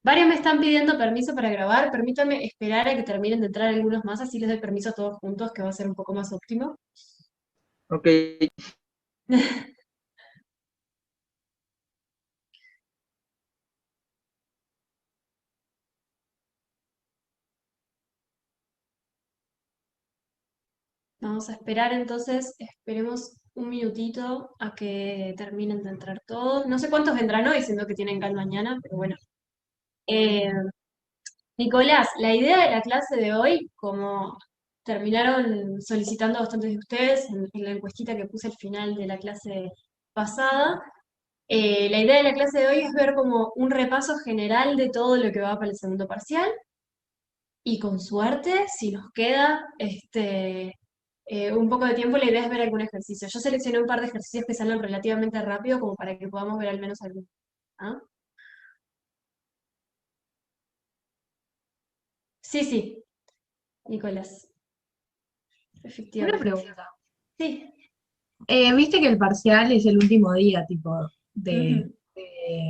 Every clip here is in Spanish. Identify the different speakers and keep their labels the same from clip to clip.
Speaker 1: Varios me están pidiendo permiso para grabar. Permítanme esperar a que terminen de entrar algunos más, así les doy permiso a todos juntos, que va a ser un poco más óptimo.
Speaker 2: Ok,
Speaker 1: Vamos a esperar entonces, esperemos un minutito a que terminen de entrar todos. No sé cuántos vendrán hoy, siendo que tienen CAL mañana, pero bueno. Eh, Nicolás, la idea de la clase de hoy, como terminaron solicitando bastantes de ustedes en la encuestita que puse al final de la clase pasada, la idea de la clase de hoy es ver como un repaso general de todo lo que va para el segundo parcial y con suerte, si nos queda un poco de tiempo, la idea es ver algún ejercicio. Yo seleccioné un par de ejercicios que salen relativamente rápido como para que podamos ver al menos alguno. ¿Ah? Sí, sí, Nicolás,
Speaker 3: Una
Speaker 1: efectivamente.
Speaker 3: pregunta.
Speaker 1: Sí.
Speaker 3: Viste que el parcial es el último día, tipo,
Speaker 1: Ujú.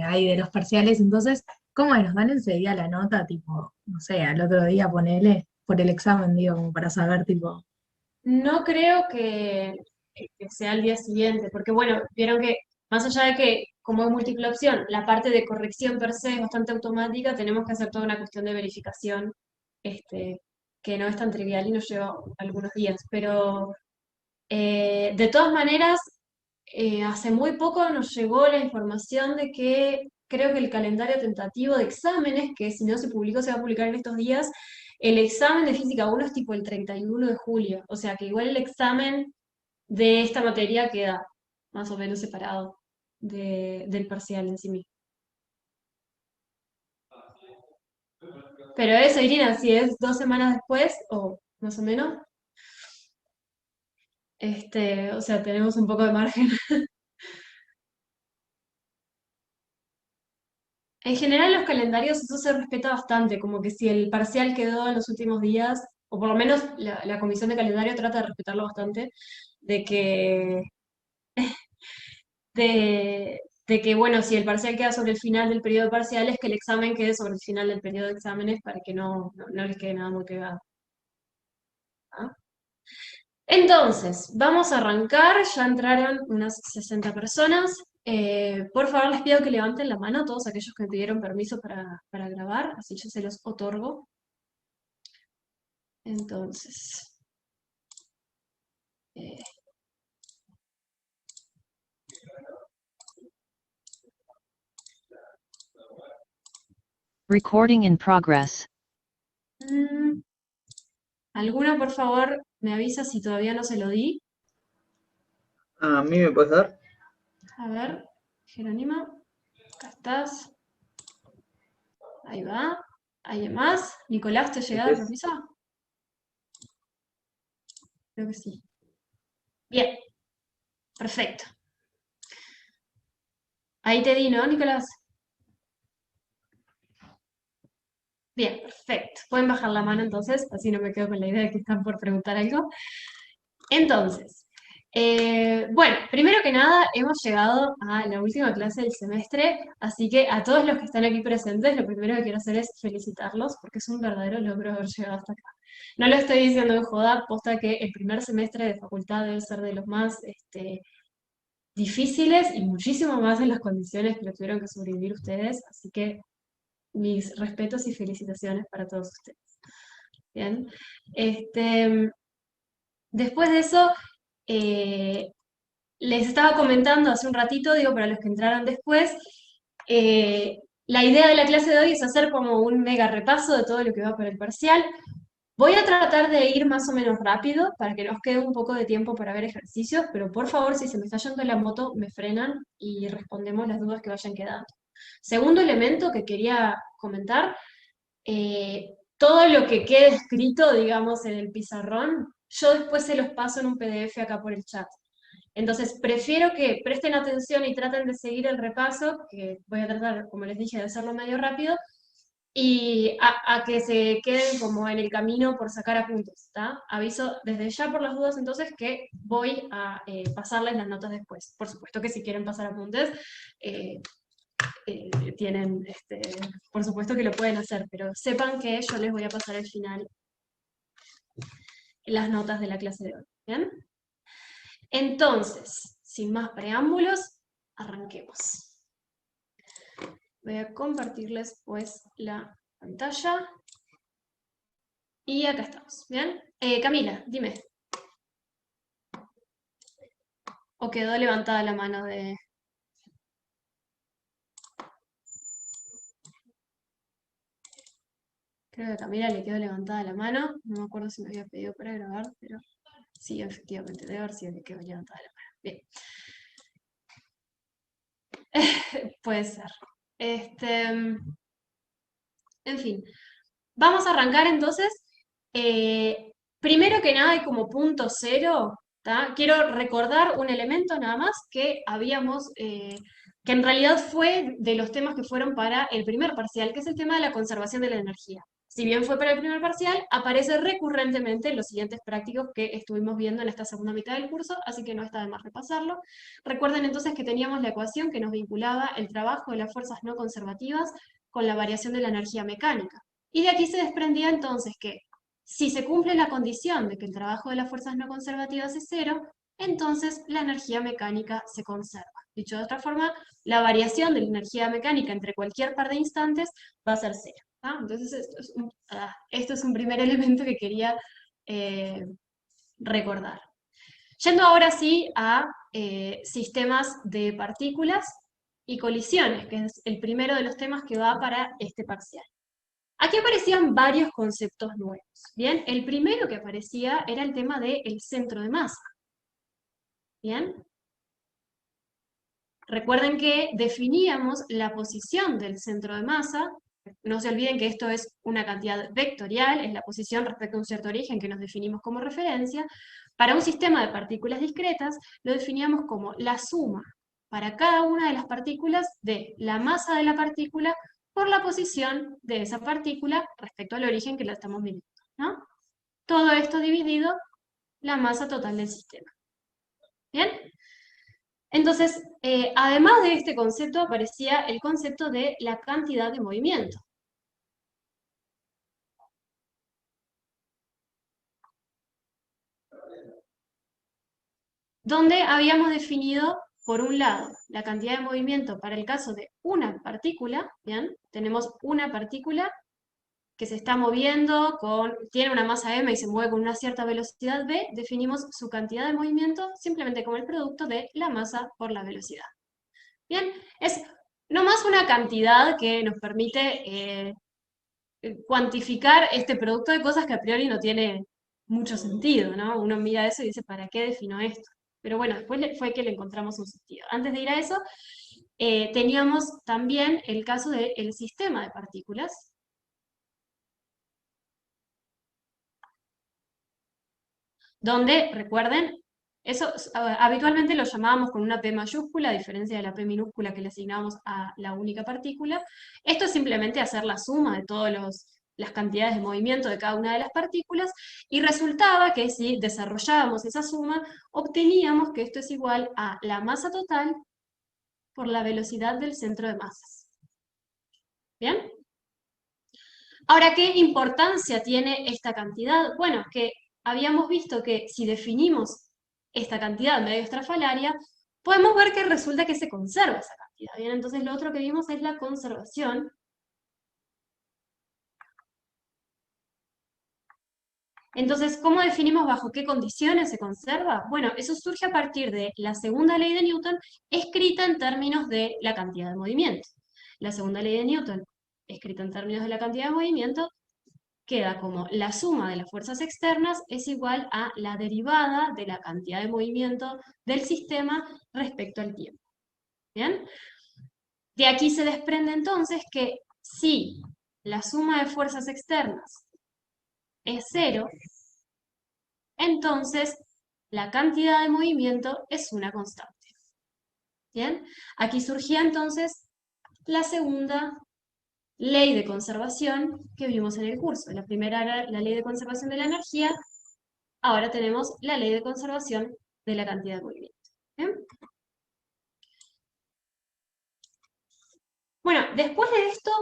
Speaker 3: ahí de los parciales, entonces, ¿cómo es? ¿Nos dan enseguida la nota, tipo, no sé, al otro día ponele, por el examen, digo, como para saber, tipo,
Speaker 1: No creo que sea el día siguiente, porque bueno, vieron que más allá de que como es múltiple opción, la parte de corrección per se es bastante automática, tenemos que hacer toda una cuestión de verificación, este, que no es tan trivial y nos lleva algunos días. Pero de todas maneras, hace muy poco nos llegó la información de que creo que el calendario tentativo de exámenes, que si no se publicó, se va a publicar en estos días, el examen de Física 1 es tipo el 31 de julio, o sea que igual el examen de esta materia queda más o menos separado del parcial en sí mismo. Pero eso, Irina, si es 2 semanas después, o más o menos, o sea, tenemos un poco de margen. En general los calendarios eso se respeta bastante, como que si el parcial quedó en los últimos días, o por lo menos la comisión de calendario trata de respetarlo bastante, de que, de que, bueno, si el parcial queda sobre el final del periodo de parciales, que el examen quede sobre el final del periodo de exámenes para que no les quede nada muy pegado. ¿Ah? Entonces, vamos a arrancar, ya entraron unas 60 personas. Por favor, les pido que levanten la mano todos aquellos que pidieron permiso para grabar, así yo se los otorgo. Entonces, eh,
Speaker 4: Recording in progress.
Speaker 1: mm, ¿alguno por favor me avisa si todavía no se lo di?
Speaker 2: ¿a mí me puedes dar?
Speaker 1: A ver, Jerónima, acá estás, ahí va. ¿Alguien más? Nicolás, ¿te ha
Speaker 2: Este
Speaker 1: llegado el
Speaker 2: es.
Speaker 1: permiso? Creo que sí. Bien, perfecto. Ahí te di, ¿no, Nicolás? Bien, perfecto. Pueden bajar la mano entonces, así no me quedo con la idea de que están por preguntar algo. Entonces, bueno, primero que nada, hemos llegado a la última clase del semestre, así que a todos los que están aquí presentes, lo primero que quiero hacer es felicitarlos, porque es un verdadero logro haber llegado hasta acá. No lo estoy diciendo en joda, posta que el primer semestre de facultad debe ser de los más difíciles y muchísimo más en las condiciones que lo tuvieron que sobrevivir ustedes, así que mis respetos y felicitaciones para todos ustedes. Bien. Este, después de eso, eh, les estaba comentando hace un ratito, digo, para los que entraron después, la idea de la clase de hoy es hacer como un mega repaso de todo lo que va para el parcial. Voy a tratar de ir más o menos rápido para que nos quede un poco de tiempo para ver ejercicios, pero por favor, si se me está yendo la moto, me frenan y respondemos las dudas que vayan quedando. Segundo elemento que quería comentar, todo lo que quede escrito, digamos, en el pizarrón, yo después se los paso en un PDF acá por el chat. Entonces, prefiero que presten atención y traten de seguir el repaso, que voy a tratar, como les dije, de hacerlo medio rápido, y a que se queden como en el camino por sacar apuntes, ¿está? Aviso desde ya por las dudas entonces que voy a pasarles las notas después. Por supuesto que si quieren pasar apuntes, tienen, por supuesto que lo pueden hacer, pero sepan que yo les voy a pasar al final las notas de la clase de hoy, ¿bien? Entonces, sin más preámbulos, arranquemos. Voy a compartirles pues la pantalla. Y acá estamos, ¿bien? Camila, dime. ¿O quedó levantada la mano de...? Creo que a Camila le quedó levantada la mano. No me acuerdo si me había pedido para grabar, pero sí, efectivamente, debe haber sido que quedó levantada la mano. Bien. Puede ser. En fin. Vamos a arrancar entonces. Primero que nada, y como punto cero, ¿tá? Quiero recordar un elemento nada más que habíamos, que en realidad fue de los temas que fueron para el primer parcial, que es el tema de la conservación de la energía. Si bien fue para el primer parcial, aparece recurrentemente en los siguientes prácticos que estuvimos viendo en esta segunda mitad del curso, así que no está de más repasarlo. Recuerden entonces que teníamos la ecuación que nos vinculaba el trabajo de las fuerzas no conservativas con la variación de la energía mecánica. Y de aquí se desprendía entonces que si se cumple la condición de que el trabajo de las fuerzas no conservativas es cero, entonces la energía mecánica se conserva. Dicho de otra forma, la variación de la energía mecánica entre cualquier par de instantes va a ser cero. ¿Ah? Entonces esto es un primer elemento que quería recordar. Yendo ahora sí a sistemas de partículas y colisiones, que es el primero de los temas que va para este parcial. Aquí aparecían varios conceptos nuevos. Bien, el primero que aparecía era el tema del centro de masa. Bien. Recuerden que definíamos la posición del centro de masa. No se olviden que esto es una cantidad vectorial, es la posición respecto a un cierto origen que nos definimos como referencia. Para un sistema de partículas discretas lo definíamos como la suma para cada una de las partículas de la masa de la partícula por la posición de esa partícula respecto al origen que la estamos midiendo, ¿no? Todo esto dividido la masa total del sistema. ¿Bien? Entonces, además de este concepto, aparecía el concepto de la cantidad de movimiento. Donde habíamos definido, por un lado, la cantidad de movimiento para el caso de una partícula, ¿bien? Tenemos una partícula que se está moviendo, tiene una masa m y se mueve con una cierta velocidad v, definimos su cantidad de movimiento simplemente como el producto de la masa por la velocidad. Bien, es nomás una cantidad que nos permite cuantificar este producto de cosas que a priori no tiene mucho sentido, ¿no? Uno mira eso y dice, ¿para qué defino esto? Pero bueno, después fue que le encontramos un sentido. Antes de ir a eso, teníamos también el caso del sistema de partículas, donde, recuerden, eso habitualmente lo llamábamos con una P mayúscula, a diferencia de la P minúscula que le asignábamos a la única partícula. Esto es simplemente hacer la suma de todas las cantidades de movimiento de cada una de las partículas, y resultaba que si desarrollábamos esa suma, obteníamos que esto es igual a la masa total por la velocidad del centro de masas. ¿Bien? Ahora, ¿qué importancia tiene esta cantidad? Bueno, que habíamos visto que si definimos esta cantidad medio estrafalaria, podemos ver que resulta que se conserva esa cantidad. Bien, entonces lo otro que vimos es la conservación. Entonces, ¿cómo definimos bajo qué condiciones se conserva? Bueno, eso surge a partir de la segunda ley de Newton, escrita en términos de la cantidad de movimiento. La segunda ley de Newton, escrita en términos de la cantidad de movimiento, queda como la suma de las fuerzas externas es igual a la derivada de la cantidad de movimiento del sistema respecto al tiempo. ¿Bien? De aquí se desprende entonces que si la suma de fuerzas externas es cero, entonces la cantidad de movimiento es una constante. ¿Bien? Aquí surgía entonces la segunda ley de conservación que vimos en el curso. La primera era la ley de conservación de la energía, ahora tenemos la ley de conservación de la cantidad de movimiento. ¿Bien? Bueno, después de esto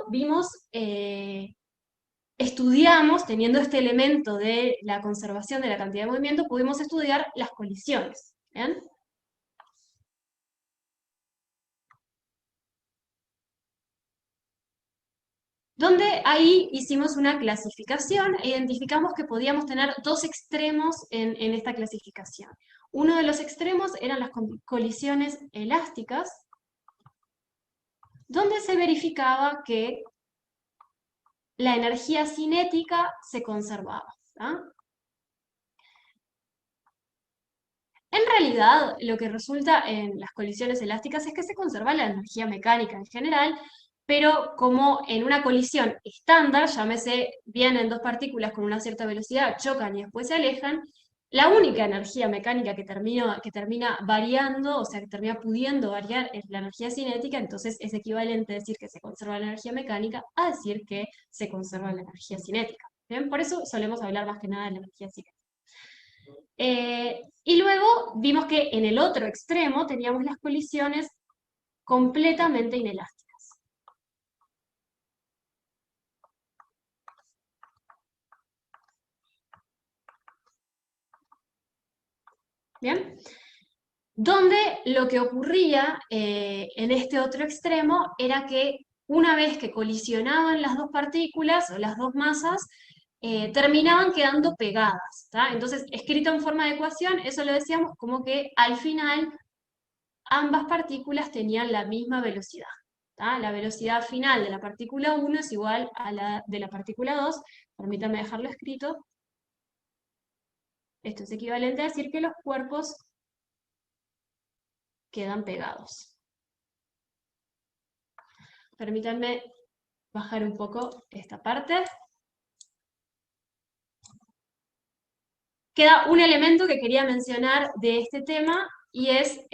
Speaker 1: estudiamos, teniendo este elemento de la conservación de la cantidad de movimiento, pudimos estudiar las colisiones. ¿Bien? Donde ahí hicimos una clasificación e identificamos que podíamos tener dos extremos en esta clasificación. Uno de los extremos eran las colisiones elásticas, donde se verificaba que la energía cinética se conservaba. ¿Ah? En realidad, lo que resulta en las colisiones elásticas es que se conserva la energía mecánica en general, pero como en una colisión estándar, llámese, vienen dos partículas con una cierta velocidad, chocan y después se alejan, la única energía mecánica que termina variando, o sea, que termina pudiendo variar, es la energía cinética, entonces es equivalente decir que se conserva la energía mecánica a decir que se conserva la energía cinética. ¿Bien? Por eso solemos hablar más que nada de la energía cinética. Y luego vimos que en el otro extremo teníamos las colisiones completamente inelásticas. ¿Bien? Donde lo que ocurría en este otro extremo era que una vez que colisionaban las dos partículas o las dos masas, terminaban quedando pegadas. ¿Tá? Entonces, escrito en forma de ecuación, eso lo decíamos como que al final ambas partículas tenían la misma velocidad. ¿Tá? La velocidad final de la partícula 1 es igual a la de la partícula 2. Permítanme dejarlo escrito. Esto es equivalente a decir que los cuerpos quedan pegados. Permítanme bajar un poco esta parte. Queda un elemento que quería mencionar de este tema y es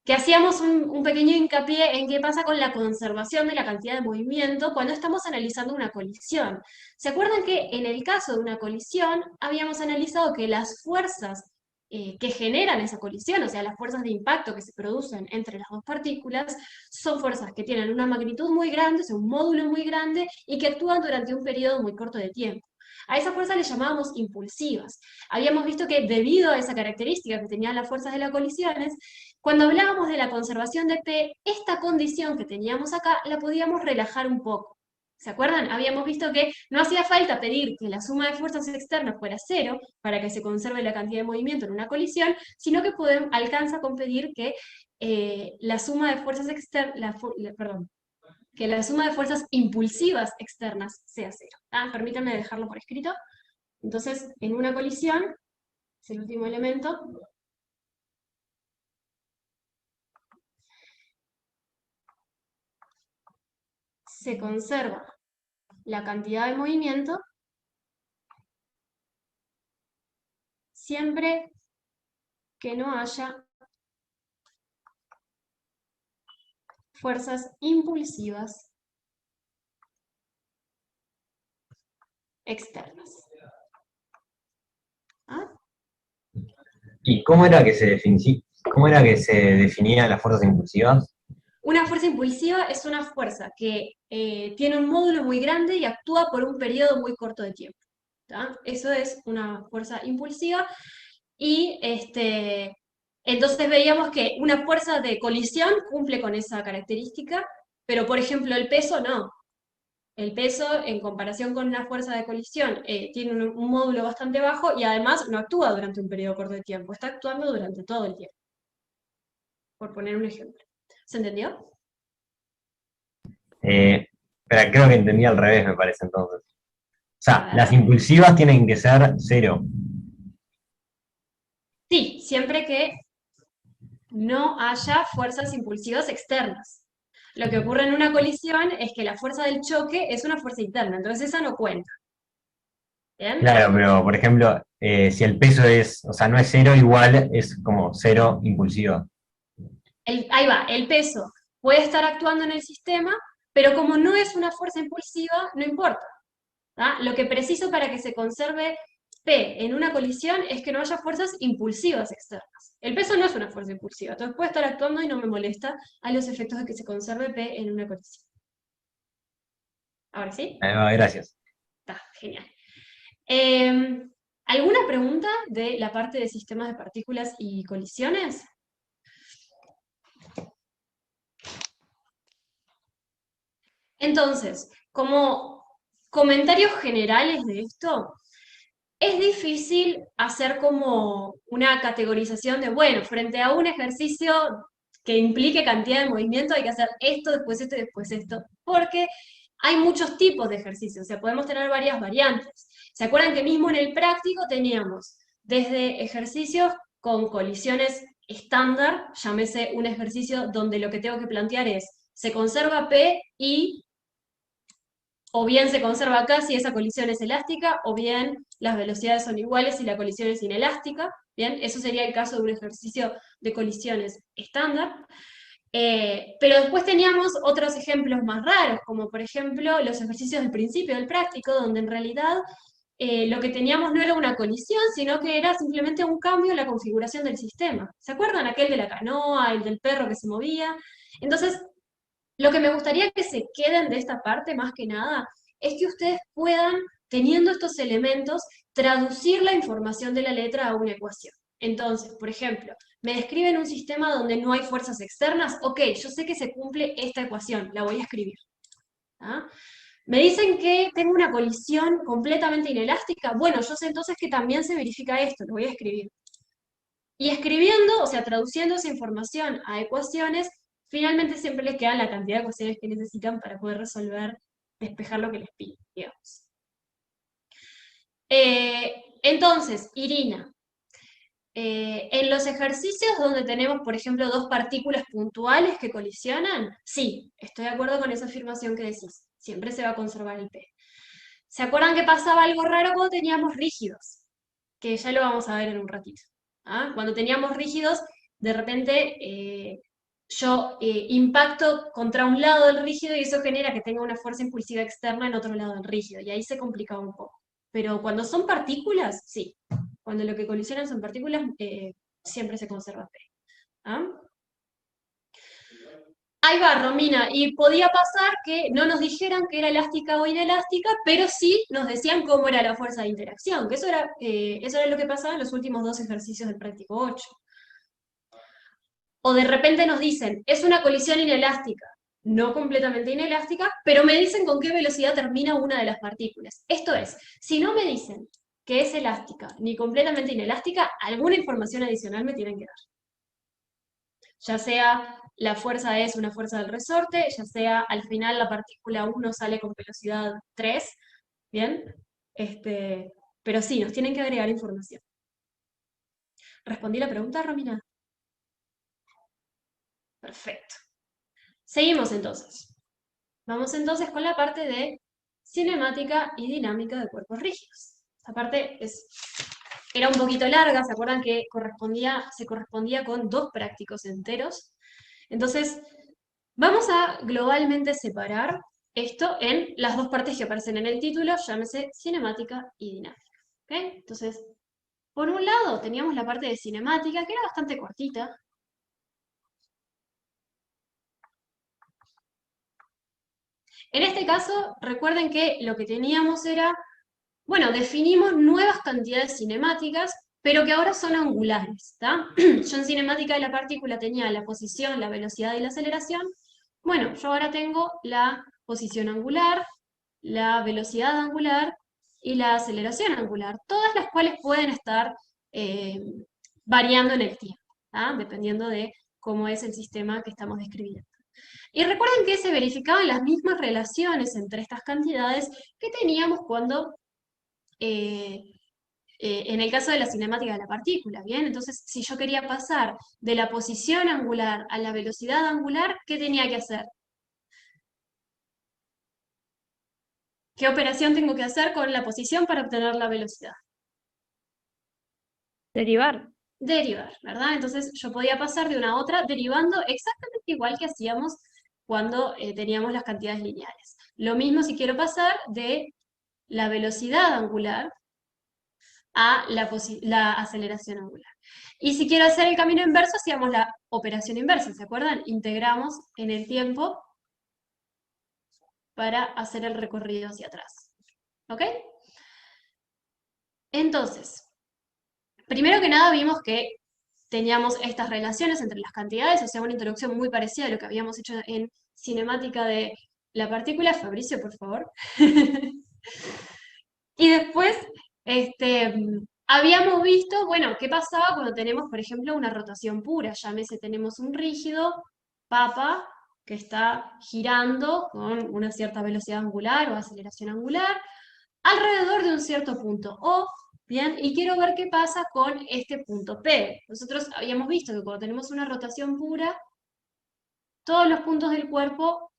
Speaker 1: que hacíamos un pequeño hincapié en qué pasa con la conservación de la cantidad de movimiento cuando estamos analizando una colisión. ¿Se acuerdan que en el caso de una colisión habíamos analizado que las fuerzas que generan esa colisión, o sea, las fuerzas de impacto que se producen entre las dos partículas, son fuerzas que tienen una magnitud muy grande, o sea, un módulo muy grande, y que actúan durante un periodo muy corto de tiempo? A esas fuerzas les llamábamos impulsivas. Habíamos visto que debido a esa característica que tenían las fuerzas de las colisiones, cuando hablábamos de la conservación de P, esta condición que teníamos acá la podíamos relajar un poco. ¿Se acuerdan? Habíamos visto que no hacía falta pedir que la suma de fuerzas externas fuera cero para que se conserve la cantidad de movimiento en una colisión, sino que alcanza con pedir que la suma de fuerzas externas, que la suma de fuerzas impulsivas externas sea cero. Permítanme dejarlo por escrito. Entonces, en una colisión, es el último elemento, se conserva la cantidad de movimiento siempre que no haya fuerzas impulsivas externas. ¿Ah?
Speaker 4: ¿Y cómo era que se definían las fuerzas impulsivas?
Speaker 1: Una fuerza impulsiva es una fuerza que tiene un módulo muy grande y actúa por un periodo muy corto de tiempo. ¿Tá? Eso es una fuerza impulsiva. Y entonces veíamos que una fuerza de colisión cumple con esa característica, pero por ejemplo el peso no. El peso, en comparación con una fuerza de colisión, tiene un módulo bastante bajo y además no actúa durante un periodo corto de tiempo, está actuando durante todo el tiempo. Por poner un ejemplo. ¿Se entendió?
Speaker 4: Pero creo que entendí al revés, me parece entonces. O sea,
Speaker 1: A ver.
Speaker 4: las impulsivas tienen que ser cero.
Speaker 1: Sí, siempre que no haya fuerzas impulsivas externas. Lo que ocurre en una colisión es que la fuerza del choque es una fuerza interna, entonces esa no cuenta. ¿Bien?
Speaker 4: Claro, pero por ejemplo, si el peso o sea, no es cero, igual es como cero impulsiva.
Speaker 1: Ahí va, el peso puede estar actuando en el sistema, pero como no es una fuerza impulsiva, no importa. ¿Tá? Lo que preciso para que se conserve P en una colisión es que no haya fuerzas impulsivas externas. El peso no es una fuerza impulsiva, entonces puede estar actuando y no me molesta a los efectos de que se conserve P en una colisión. Ahora sí,
Speaker 4: Ahí va, gracias.
Speaker 1: está genial. ¿Alguna pregunta de la parte de sistemas de partículas y colisiones? Entonces, como comentarios generales de esto, es difícil hacer como una categorización de, bueno, frente a un ejercicio que implique cantidad de movimiento hay que hacer esto y después esto, porque hay muchos tipos de ejercicios, o sea, podemos tener varias variantes. ¿Se acuerdan que mismo en el práctico teníamos desde ejercicios con colisiones estándar, llámese un ejercicio donde lo que tengo que plantear es, se conserva P y o bien se conserva acá si esa colisión es elástica, o bien las velocidades son iguales si la colisión es inelástica. Bien, eso sería el caso de un ejercicio de colisiones estándar. Pero después teníamos otros ejemplos más raros, como por ejemplo los ejercicios del principio del práctico, donde en realidad lo que teníamos no era una colisión, sino que era simplemente un cambio en la configuración del sistema. ¿Se acuerdan aquel de la canoa, el del perro que se movía? Entonces, lo que me gustaría que se queden de esta parte, más que nada, es que ustedes puedan, teniendo estos elementos, traducir la información de la letra a una ecuación. Entonces, por ejemplo, me describen un sistema donde no hay fuerzas externas. Ok, yo sé que se cumple esta ecuación, la voy a escribir. ¿Ah? Me dicen que tengo una colisión completamente inelástica. Bueno, yo sé entonces que también se verifica esto, lo voy a escribir. Y escribiendo, o sea, traduciendo esa información a ecuaciones, finalmente siempre les queda la cantidad de ecuaciones que necesitan para poder resolver, despejar lo que les piden, digamos. Entonces, Irina, en los ejercicios donde tenemos, por ejemplo, dos partículas puntuales que colisionan, sí, estoy de acuerdo con esa afirmación que decís, siempre se va a conservar el P. ¿Se acuerdan que pasaba algo raro cuando teníamos rígidos? Que ya lo vamos a ver en un ratito. ¿Ah? Cuando teníamos rígidos, de repente yo impacto contra un lado del rígido y eso genera que tenga una fuerza impulsiva externa en otro lado del rígido, y ahí se complicaba un poco. Pero cuando son partículas, sí. Cuando lo que colisionan son partículas, siempre se conserva P. ¿Ah? Ahí va, Romina, y podía pasar que no nos dijeran que era elástica o inelástica, pero sí nos decían cómo era la fuerza de interacción, que eso era lo que pasaba en los últimos dos ejercicios del práctico 8. O de repente nos dicen, es una colisión inelástica, no completamente inelástica, pero me dicen con qué velocidad termina una de las partículas. Esto es, si no me dicen que es elástica ni completamente inelástica, alguna información adicional me tienen que dar. Ya sea la fuerza es una fuerza del resorte, ya sea al final la partícula 1 sale con velocidad 3, ¿bien? Pero sí, nos tienen que agregar información. ¿Respondí la pregunta, Romina? Perfecto. Seguimos entonces. Vamos entonces con la parte de cinemática y dinámica de cuerpos rígidos. Esta parte era un poquito larga, ¿se acuerdan que se correspondía con 2 prácticos enteros? Entonces, vamos a globalmente separar esto en las 2 partes que aparecen en el título, llámese cinemática y dinámica. ¿Okay? Entonces, por un lado teníamos la parte de cinemática, que era bastante cortita. En este caso, recuerden que lo que teníamos era, bueno, definimos nuevas cantidades cinemáticas, pero que ahora son angulares, ¿está? Yo en cinemática de la partícula tenía la posición, la velocidad y la aceleración. Bueno, yo ahora tengo la posición angular, la velocidad angular y la aceleración angular, todas las cuales pueden estar variando en el tiempo, ¿tá? Dependiendo de cómo es el sistema que estamos describiendo. Y recuerden que se verificaban las mismas relaciones entre estas cantidades que teníamos cuando en el caso de la cinemática de la partícula, ¿bien? Entonces, si yo quería pasar de la posición angular a la velocidad angular, ¿qué tenía que hacer? ¿Qué operación tengo que hacer con la posición para obtener la velocidad?
Speaker 5: Derivar.
Speaker 1: Derivar, ¿verdad? Entonces yo podía pasar de una a otra derivando exactamente igual que hacíamos cuando teníamos las cantidades lineales. Lo mismo si quiero pasar de la velocidad angular a la aceleración angular. Y si quiero hacer el camino inverso, hacíamos la operación inversa, ¿se acuerdan? Integramos en el tiempo para hacer el recorrido hacia atrás. ¿Ok? Entonces, primero que nada vimos que teníamos estas relaciones entre las cantidades, o sea, una introducción muy parecida a lo que habíamos hecho en cinemática de la partícula. Fabricio, por favor. Y después, habíamos visto, bueno, qué pasaba cuando tenemos, por ejemplo, una rotación pura. Llámese, tenemos un rígido, papa, que está girando con una cierta velocidad angular o aceleración angular, alrededor de un cierto punto O, ¿bien? Y quiero ver qué pasa con este punto P. Nosotros habíamos visto que cuando tenemos una rotación pura, todos los puntos del cuerpo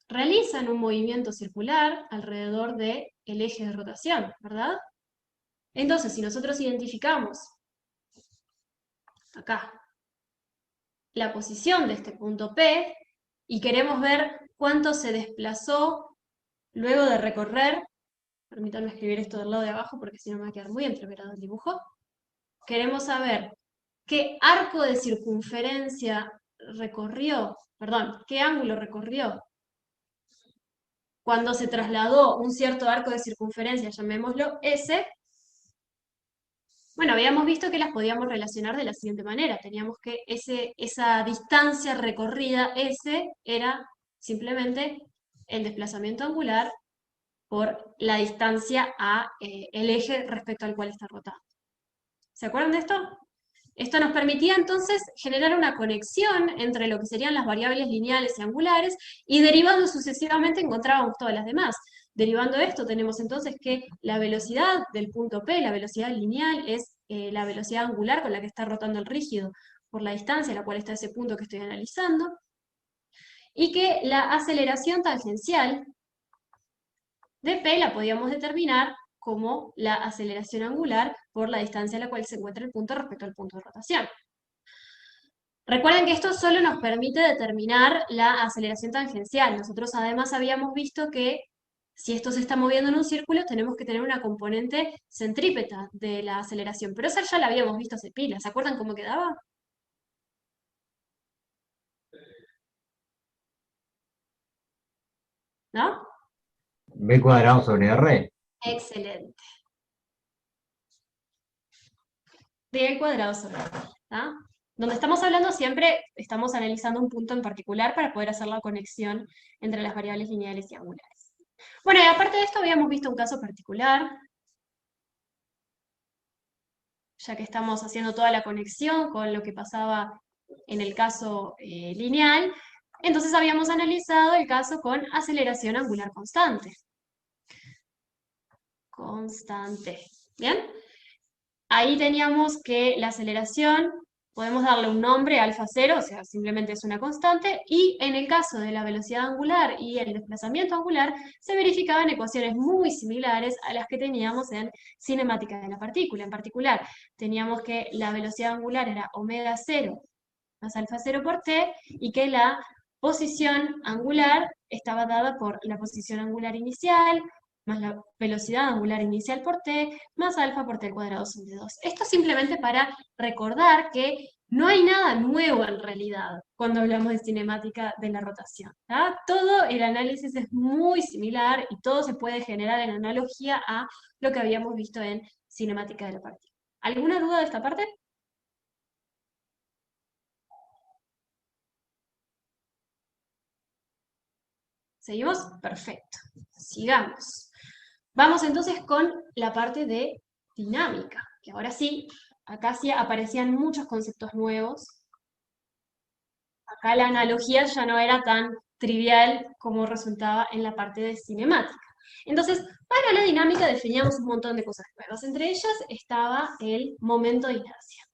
Speaker 1: realizan un movimiento circular alrededor del eje de rotación, ¿verdad? Entonces, si nosotros identificamos acá la posición de este punto P y queremos ver cuánto se desplazó luego de recorrer, permítanme escribir esto del lado de abajo porque si no me va a quedar muy entreverado el dibujo, queremos saber qué arco de circunferencia recorrió, perdón, qué ángulo recorrió cuando se trasladó un cierto arco de circunferencia, llamémoslo S. Bueno, habíamos visto que las podíamos relacionar de la siguiente manera. Teníamos que esa distancia recorrida, S, era simplemente el desplazamiento angular por la distancia a el eje respecto al cual está rotando. ¿Se acuerdan de esto? Esto nos permitía entonces generar una conexión entre lo que serían las variables lineales y angulares, y derivando sucesivamente encontrábamos todas las demás. Derivando esto tenemos entonces que la velocidad del punto P, la velocidad lineal, es la velocidad angular con la que está rotando el rígido por la distancia a la cual está ese punto que estoy analizando, y que la aceleración tangencial de P la podíamos determinar como la aceleración angular por la distancia a la cual se encuentra el punto respecto al punto de rotación. Recuerden que esto solo nos permite determinar la aceleración tangencial. Nosotros además habíamos visto que si esto se está moviendo en un círculo, tenemos que tener una componente centrípeta de la aceleración. Pero esa ya la habíamos visto hace pila. ¿Se acuerdan cómo quedaba? ¿No?
Speaker 4: B cuadrado sobre R.
Speaker 1: Excelente. De al cuadrado sobre R. ¿Tá? Donde estamos hablando siempre, estamos analizando un punto en particular para poder hacer la conexión entre las variables lineales y angulares. Bueno, y aparte de esto habíamos visto un caso particular, ya que estamos haciendo toda la conexión con lo que pasaba en el caso lineal, entonces habíamos analizado el caso con aceleración angular constante. Constante. ¿Bien? Ahí teníamos que la aceleración, podemos darle un nombre, alfa cero, o sea, simplemente es una constante, y en el caso de la velocidad angular y el desplazamiento angular, se verificaban ecuaciones muy similares a las que teníamos en cinemática de la partícula. En particular, teníamos que la velocidad angular era omega cero más alfa cero por t, y que la posición angular estaba dada por la posición angular inicial, más la velocidad angular inicial por t, más alfa por t al cuadrado sobre 2. Esto simplemente para recordar que no hay nada nuevo en realidad cuando hablamos de cinemática de la rotación. ¿tá? Todo el análisis es muy similar y todo se puede generar en analogía a lo que habíamos visto en cinemática de la partícula. ¿Alguna duda de esta parte? ¿Seguimos? Perfecto. Sigamos. Vamos entonces con la parte de dinámica, que ahora sí, acá sí aparecían muchos conceptos nuevos. Acá la analogía ya no era tan trivial como resultaba en la parte de cinemática. Entonces, para la dinámica definíamos un montón de cosas nuevas. Entre ellas estaba el momento de inercia.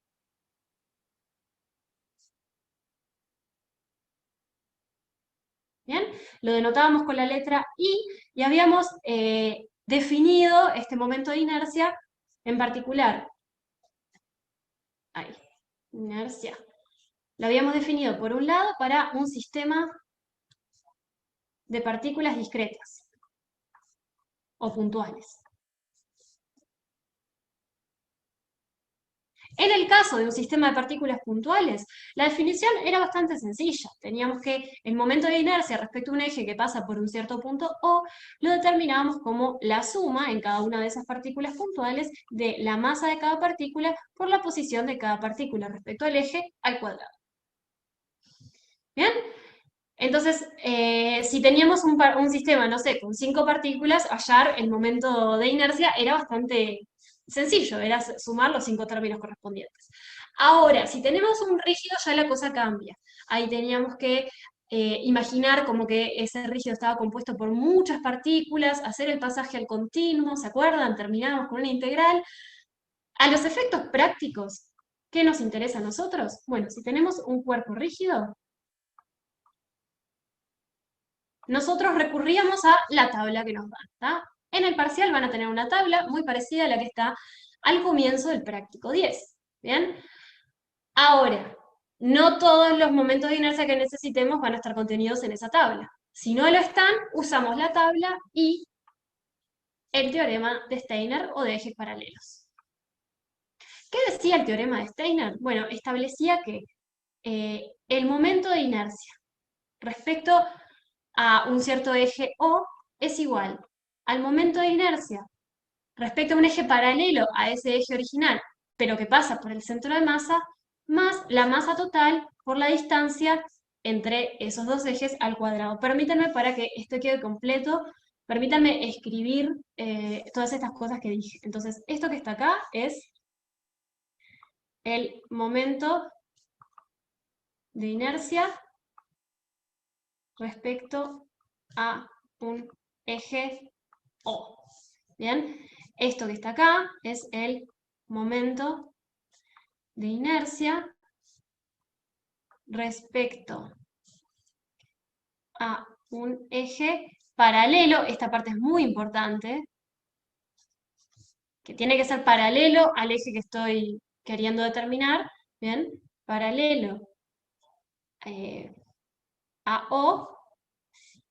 Speaker 1: ¿Bien? Lo denotábamos con la letra I y habíamos definido este momento de inercia en particular. Ahí, inercia. Lo habíamos definido por un lado para un sistema de partículas discretas o puntuales. En el caso de un sistema de partículas puntuales, la definición era bastante sencilla. Teníamos que el momento de inercia respecto a un eje que pasa por un cierto punto O, lo determinábamos como la suma en cada una de esas partículas puntuales de la masa de cada partícula por la posición de cada partícula respecto al eje al cuadrado. ¿Bien? Entonces, si teníamos un sistema, no sé, con 5 partículas, hallar el momento de inercia era bastante sencillo, era sumar los 5 términos correspondientes. Ahora, si tenemos un rígido, ya la cosa cambia. Ahí teníamos que imaginar como que ese rígido estaba compuesto por muchas partículas, hacer el pasaje al continuo, ¿se acuerdan? Terminamos con una integral. A los efectos prácticos, ¿qué nos interesa a nosotros? Bueno, si tenemos un cuerpo rígido, nosotros recurríamos a la tabla que nos dan, ¿tá? En el parcial van a tener una tabla muy parecida a la que está al comienzo del práctico 10, ¿bien? Ahora, no todos los momentos de inercia que necesitemos van a estar contenidos en esa tabla. Si no lo están, usamos la tabla y el teorema de Steiner o de ejes paralelos. ¿Qué decía el teorema de Steiner? Bueno, establecía que el momento de inercia respecto a un cierto eje O es igual al momento de inercia respecto a un eje paralelo a ese eje original, pero que pasa por el centro de masa, más la masa total por la distancia entre esos dos ejes al cuadrado. Permítanme, para que esto quede completo, permítanme escribir todas estas cosas que dije. Entonces, esto que está acá es el momento de inercia respecto a un eje O. ¿Bien? Esto que está acá es el momento de inercia respecto a un eje paralelo. Esta parte es muy importante, que tiene que ser paralelo al eje que estoy queriendo determinar. ¿Bien? Paralelo a O.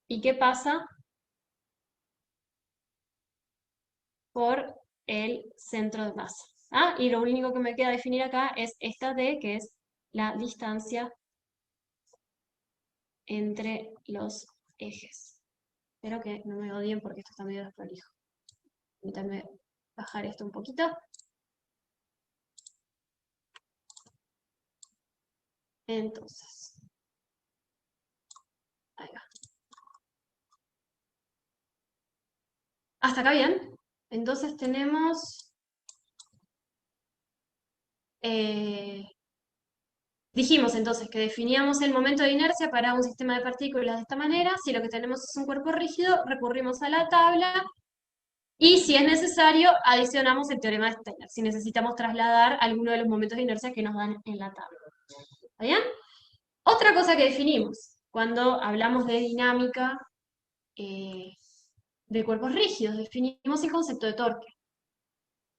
Speaker 1: ¿Y qué pasa? Por el centro de masa. ¿Ah? Y lo único que me queda definir acá es esta D, que es la distancia entre los ejes. Espero que no me odien porque esto está medio desprolijo. Permítanme bajar esto un poquito. Entonces, ahí va. ¿Hasta acá bien? Entonces tenemos... dijimos entonces que definíamos el momento de inercia para un sistema de partículas de esta manera. Si lo que tenemos es un cuerpo rígido, recurrimos a la tabla. Y si es necesario, adicionamos el teorema de Steiner, si necesitamos trasladar alguno de los momentos de inercia que nos dan en la tabla. ¿Está bien? Otra cosa que definimos cuando hablamos de dinámica de cuerpos rígidos, definimos el concepto de torque.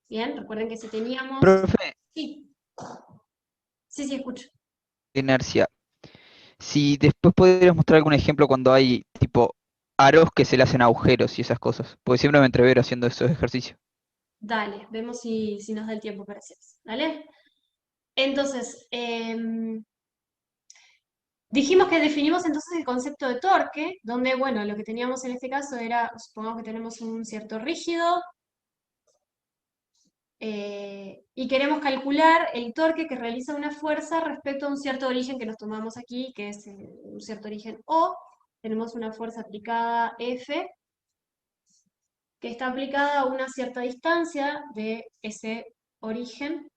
Speaker 1: Bien, recuerden que si teníamos...
Speaker 2: Profe,
Speaker 1: Sí, sí, escucho.
Speaker 2: inercia. Si después podrías mostrar algún ejemplo cuando hay tipo aros que se le hacen agujeros y esas cosas, porque siempre me entrevero haciendo esos ejercicios.
Speaker 1: Dale, vemos si nos da el tiempo para hacer eso. ¿Dale? Entonces, dijimos que definimos entonces el concepto de torque, donde, bueno, lo que teníamos en este caso era, supongamos que tenemos un cierto rígido, y queremos calcular el torque que realiza una fuerza respecto a un cierto origen que nos tomamos aquí, que es un cierto origen O. Tenemos una fuerza aplicada F, que está aplicada a una cierta distancia de ese origen,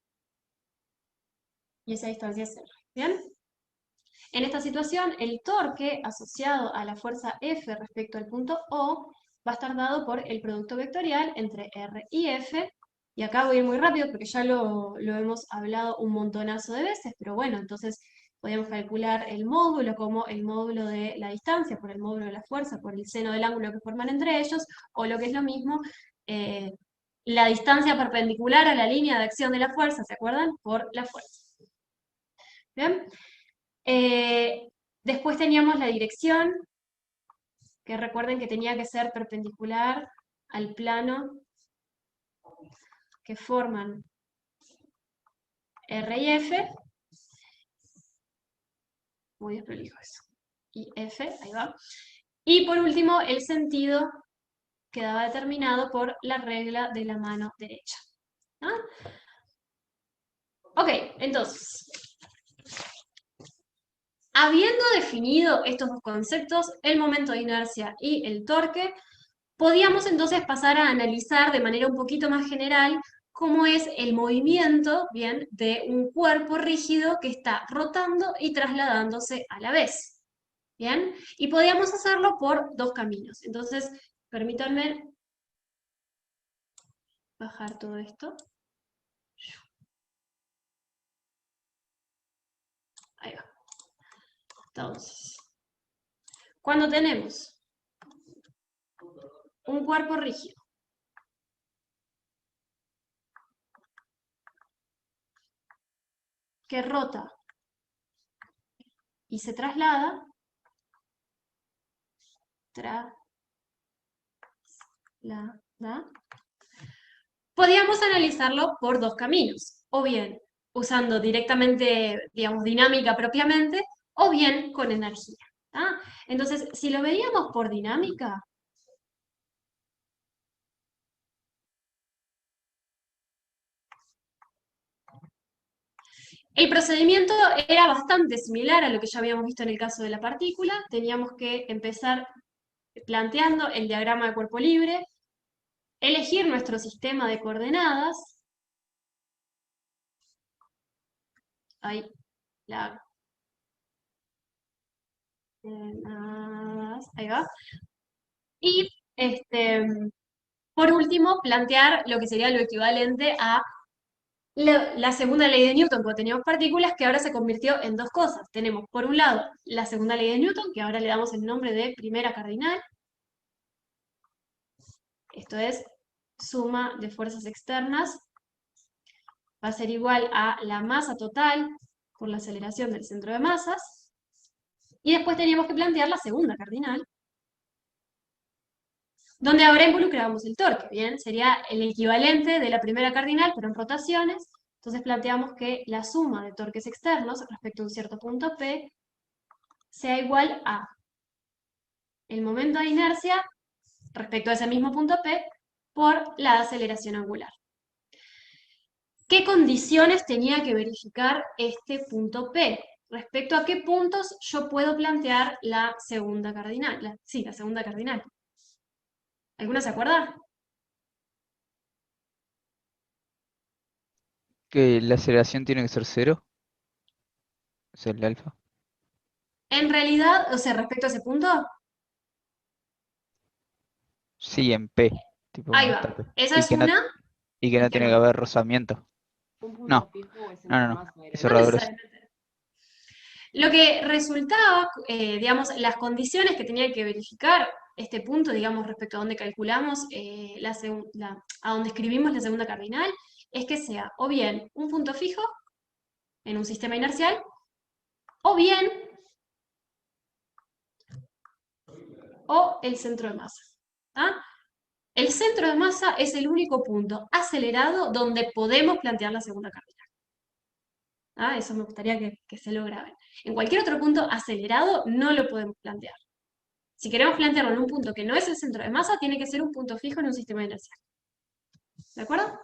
Speaker 1: y esa distancia es R. ¿Bien? En esta situación, el torque asociado a la fuerza F respecto al punto O va a estar dado por el producto vectorial entre R y F, y acá voy a ir muy rápido porque ya lo hemos hablado un montonazo de veces, pero bueno, entonces podemos calcular el módulo como el módulo de la distancia por el módulo de la fuerza, por el seno del ángulo que forman entre ellos, o lo que es lo mismo, la distancia perpendicular a la línea de acción de la fuerza, ¿se acuerdan? Por la fuerza. ¿Bien? Después teníamos la dirección, que recuerden que tenía que ser perpendicular al plano que forman R y F, muy desprolijo eso, y F, ahí va. Y por último, el sentido quedaba determinado por la regla de la mano derecha. ¿Ah? Ok, entonces, habiendo definido estos dos conceptos, el momento de inercia y el torque, podíamos entonces pasar a analizar de manera un poquito más general cómo es el movimiento, bien, de un cuerpo rígido que está rotando y trasladándose a la vez. Bien, y podíamos hacerlo por dos caminos. Entonces, permítanme bajar todo esto. Ahí va. Entonces, cuando tenemos un cuerpo rígido que rota y se traslada, podíamos analizarlo por dos caminos, o bien usando directamente, digamos, dinámica propiamente, o bien con energía. ¿Ah? Entonces, si lo veíamos por dinámica, el procedimiento era bastante similar a lo que ya habíamos visto en el caso de la partícula. Teníamos que empezar planteando el diagrama de cuerpo libre, elegir nuestro sistema de coordenadas, ahí va, y por último plantear lo que sería lo equivalente a la segunda ley de Newton, cuando teníamos partículas, que ahora se convirtió en dos cosas. Tenemos, por un lado, la segunda ley de Newton, que ahora le damos el nombre de primera cardinal. Esto es suma de fuerzas externas. Va a ser igual a la masa total por la aceleración del centro de masas. Y después teníamos que plantear la segunda cardinal, donde ahora involucrábamos el torque, ¿bien? Sería el equivalente de la primera cardinal, pero en rotaciones. Entonces planteamos que la suma de torques externos respecto a un cierto punto P sea igual a el momento de inercia respecto a ese mismo punto P por la aceleración angular. ¿Qué condiciones tenía que verificar este punto P? Respecto a qué puntos yo puedo plantear la segunda cardinal. La segunda cardinal. ¿Alguna se acuerda?
Speaker 2: Que la aceleración tiene que ser cero, es el alfa.
Speaker 1: En realidad, o sea, respecto a ese punto,
Speaker 2: Sí, en P, tipo
Speaker 1: ahí
Speaker 2: donde está
Speaker 1: va.
Speaker 2: P.
Speaker 1: Esa
Speaker 2: Y
Speaker 1: es
Speaker 2: que no,
Speaker 1: una
Speaker 2: y que
Speaker 1: y
Speaker 2: no
Speaker 1: que
Speaker 2: tiene que
Speaker 1: no.
Speaker 2: haber rozamiento.
Speaker 5: ¿Un punto
Speaker 2: No,
Speaker 5: fijo o el
Speaker 2: no,
Speaker 5: centro
Speaker 2: no,
Speaker 5: de
Speaker 2: no.
Speaker 5: masa era?
Speaker 2: Es
Speaker 1: No
Speaker 2: cerraduras.
Speaker 1: necesariamente. Lo que resultaba, digamos, las condiciones que tenía que verificar este punto, digamos, respecto a donde calculamos, a donde escribimos la segunda cardinal, es que sea o bien un punto fijo en un sistema inercial, o bien el centro de masa. ¿Ah? El centro de masa es el único punto acelerado donde podemos plantear la segunda cardinal. ¿Ah? Eso me gustaría que se lo graben. En cualquier otro punto acelerado no lo podemos plantear. Si queremos plantearlo en un punto que no es el centro de masa, tiene que ser un punto fijo en un sistema inercial. ¿De acuerdo?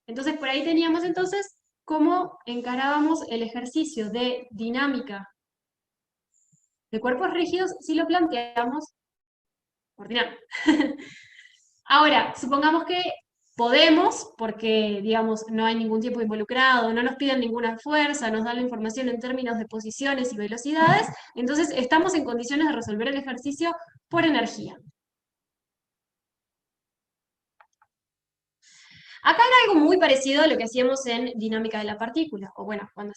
Speaker 1: Entonces, por ahí teníamos entonces cómo encarábamos el ejercicio de dinámica de cuerpos rígidos si lo planteamos por dinámica. Ahora, supongamos que podemos, porque, digamos, no hay ningún tiempo involucrado, no nos piden ninguna fuerza, nos dan la información en términos de posiciones y velocidades, entonces estamos en condiciones de resolver el ejercicio por energía. Acá era algo muy parecido a lo que hacíamos en dinámica de la partícula, o bueno, cuando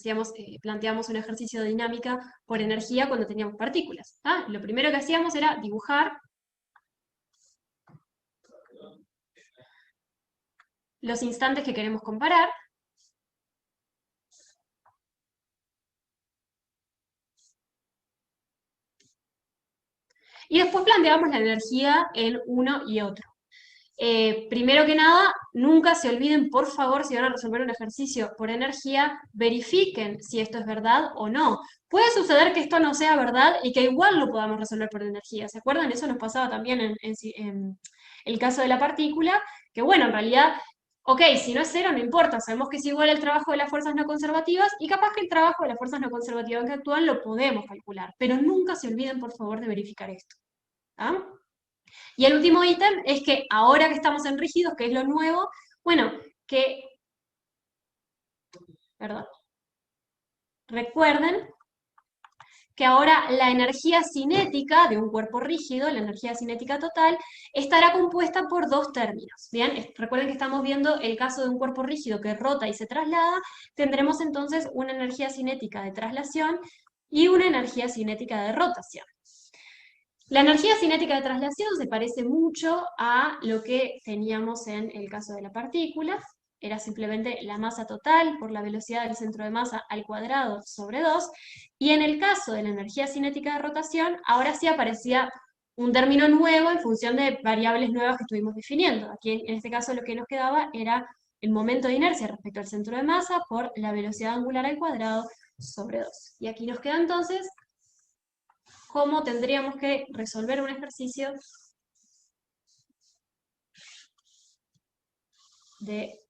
Speaker 1: planteamos un ejercicio de dinámica por energía cuando teníamos partículas. ¿Ah? Lo primero que hacíamos era dibujar los instantes que queremos comparar. Y después planteamos la energía en uno y otro. Primero que nada, nunca se olviden, por favor, si van a resolver un ejercicio por energía, verifiquen si esto es verdad o no. Puede suceder que esto no sea verdad y que igual lo podamos resolver por energía. ¿Se acuerdan? Eso nos pasaba también en el caso de la partícula, que bueno, en realidad, ok, si no es cero, no importa, sabemos que es igual el trabajo de las fuerzas no conservativas y capaz que el trabajo de las fuerzas no conservativas que actúan lo podemos calcular, pero nunca se olviden, por favor, de verificar esto. ¿Ah? Y el último ítem es que ahora que estamos en rígidos, que es lo nuevo, bueno, que, perdón, recuerden que ahora la energía cinética de un cuerpo rígido, la energía cinética total, estará compuesta por dos términos. Bien, recuerden que estamos viendo el caso de un cuerpo rígido que rota y se traslada, tendremos entonces una energía cinética de traslación y una energía cinética de rotación. La energía cinética de traslación se parece mucho a lo que teníamos en el caso de la partícula. Era simplemente la masa total por la velocidad del centro de masa al cuadrado sobre 2. Y en el caso de la energía cinética de rotación, ahora sí aparecía un término nuevo en función de variables nuevas que estuvimos definiendo. Aquí en este caso lo que nos quedaba era el momento de inercia respecto al centro de masa por la velocidad angular al cuadrado sobre 2. Y aquí nos queda entonces cómo tendríamos que resolver un ejercicio de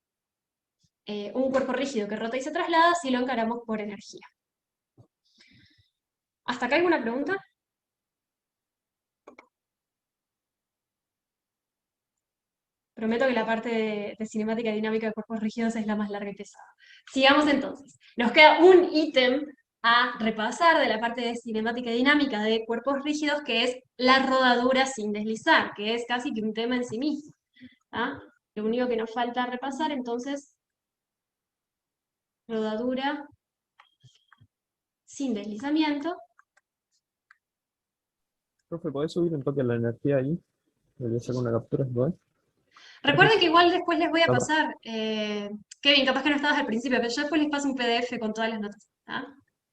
Speaker 1: un cuerpo rígido que rota y se traslada si lo encaramos por energía. ¿Hasta acá alguna pregunta? Prometo que la parte de cinemática y dinámica de cuerpos rígidos es la más larga y pesada. Sigamos entonces. Nos queda un ítem a repasar de la parte de cinemática y dinámica de cuerpos rígidos, que es la rodadura sin deslizar, que es casi que un tema en sí mismo. ¿Ah? Lo único que nos falta repasar entonces, rodadura sin deslizamiento.
Speaker 5: Profe, ¿podés subir un toque a la energía ahí? Le voy a sacar una captura igual.
Speaker 1: Recuerden que igual después les voy a
Speaker 5: Toma.
Speaker 1: pasar, Kevin, capaz que no estabas al principio, pero yo después les paso un PDF con todas las notas. ¿Ah?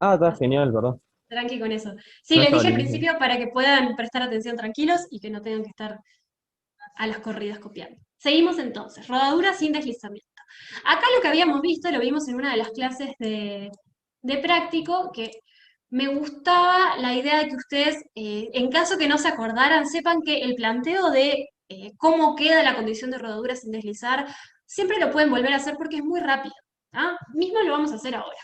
Speaker 5: Ah, está genial, ¿verdad?
Speaker 1: Tranqui con eso. Sí,
Speaker 5: No
Speaker 1: les
Speaker 5: estaba
Speaker 1: dije al
Speaker 5: leyendo.
Speaker 1: principio para que puedan prestar atención tranquilos y que no tengan que estar a las corridas copiando. Seguimos entonces, rodadura sin deslizamiento. Acá lo que habíamos visto, lo vimos en una de las clases de práctico, que me gustaba la idea de que ustedes, en caso que no se acordaran, sepan que el planteo de cómo queda la condición de rodadura sin deslizar, siempre lo pueden volver a hacer porque es muy rápido. ¿Ah? Mismo lo vamos a hacer ahora.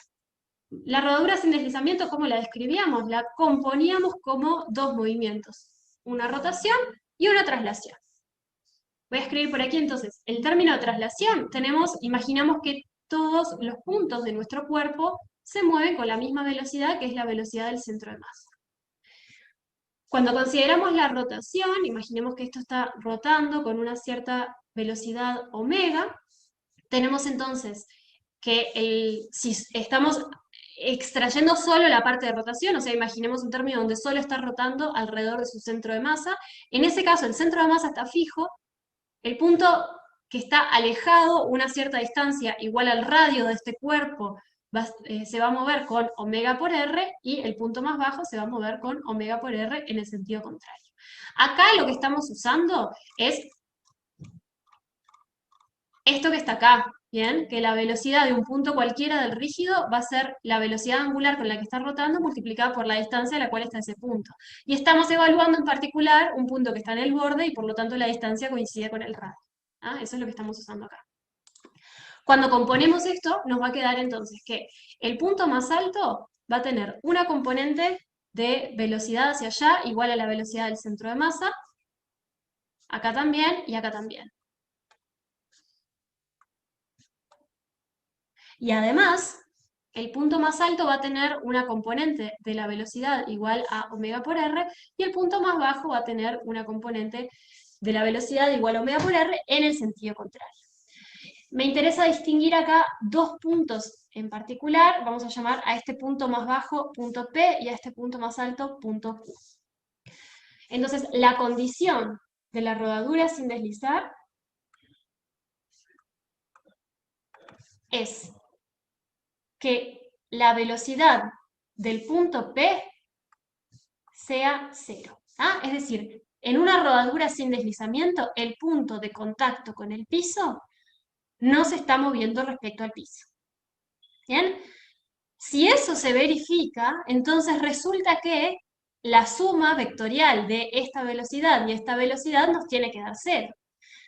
Speaker 1: La rodadura sin deslizamiento, ¿cómo la describíamos? La componíamos como dos movimientos, una rotación y una traslación. Voy a escribir por aquí entonces, el término de traslación, imaginamos que todos los puntos de nuestro cuerpo se mueven con la misma velocidad, que es la velocidad del centro de masa. Cuando consideramos la rotación, imaginemos que esto está rotando con una cierta velocidad omega, tenemos entonces que si estamos extrayendo solo la parte de rotación, o sea, imaginemos un término donde solo está rotando alrededor de su centro de masa, en ese caso el centro de masa está fijo, el punto que está alejado una cierta distancia igual al radio de este cuerpo se va a mover con omega por r, y el punto más bajo se va a mover con omega por r en el sentido contrario. Acá lo que estamos usando es esto que está acá, ¿bien? Que la velocidad de un punto cualquiera del rígido va a ser la velocidad angular con la que está rotando multiplicada por la distancia a la cual está ese punto. Y estamos evaluando en particular un punto que está en el borde y por lo tanto la distancia coincide con el radio. ¿Ah? Eso es lo que estamos usando acá. Cuando componemos esto, nos va a quedar entonces que el punto más alto va a tener una componente de velocidad hacia allá igual a la velocidad del centro de masa, acá también y acá también. Y además, el punto más alto va a tener una componente de la velocidad igual a omega por r, y el punto más bajo va a tener una componente de la velocidad igual a omega por r en el sentido contrario. Me interesa distinguir acá dos puntos en particular. Vamos a llamar a este punto más bajo punto P y a este punto más alto punto Q. Entonces, la condición de la rodadura sin deslizar es que la velocidad del punto P sea 0. ¿Ah? Es decir, En una rodadura sin deslizamiento, el punto de contacto con el piso no se está moviendo respecto al piso. ¿Bien? Si eso se verifica, entonces resulta que la suma vectorial de esta velocidad y esta velocidad nos tiene que dar 0.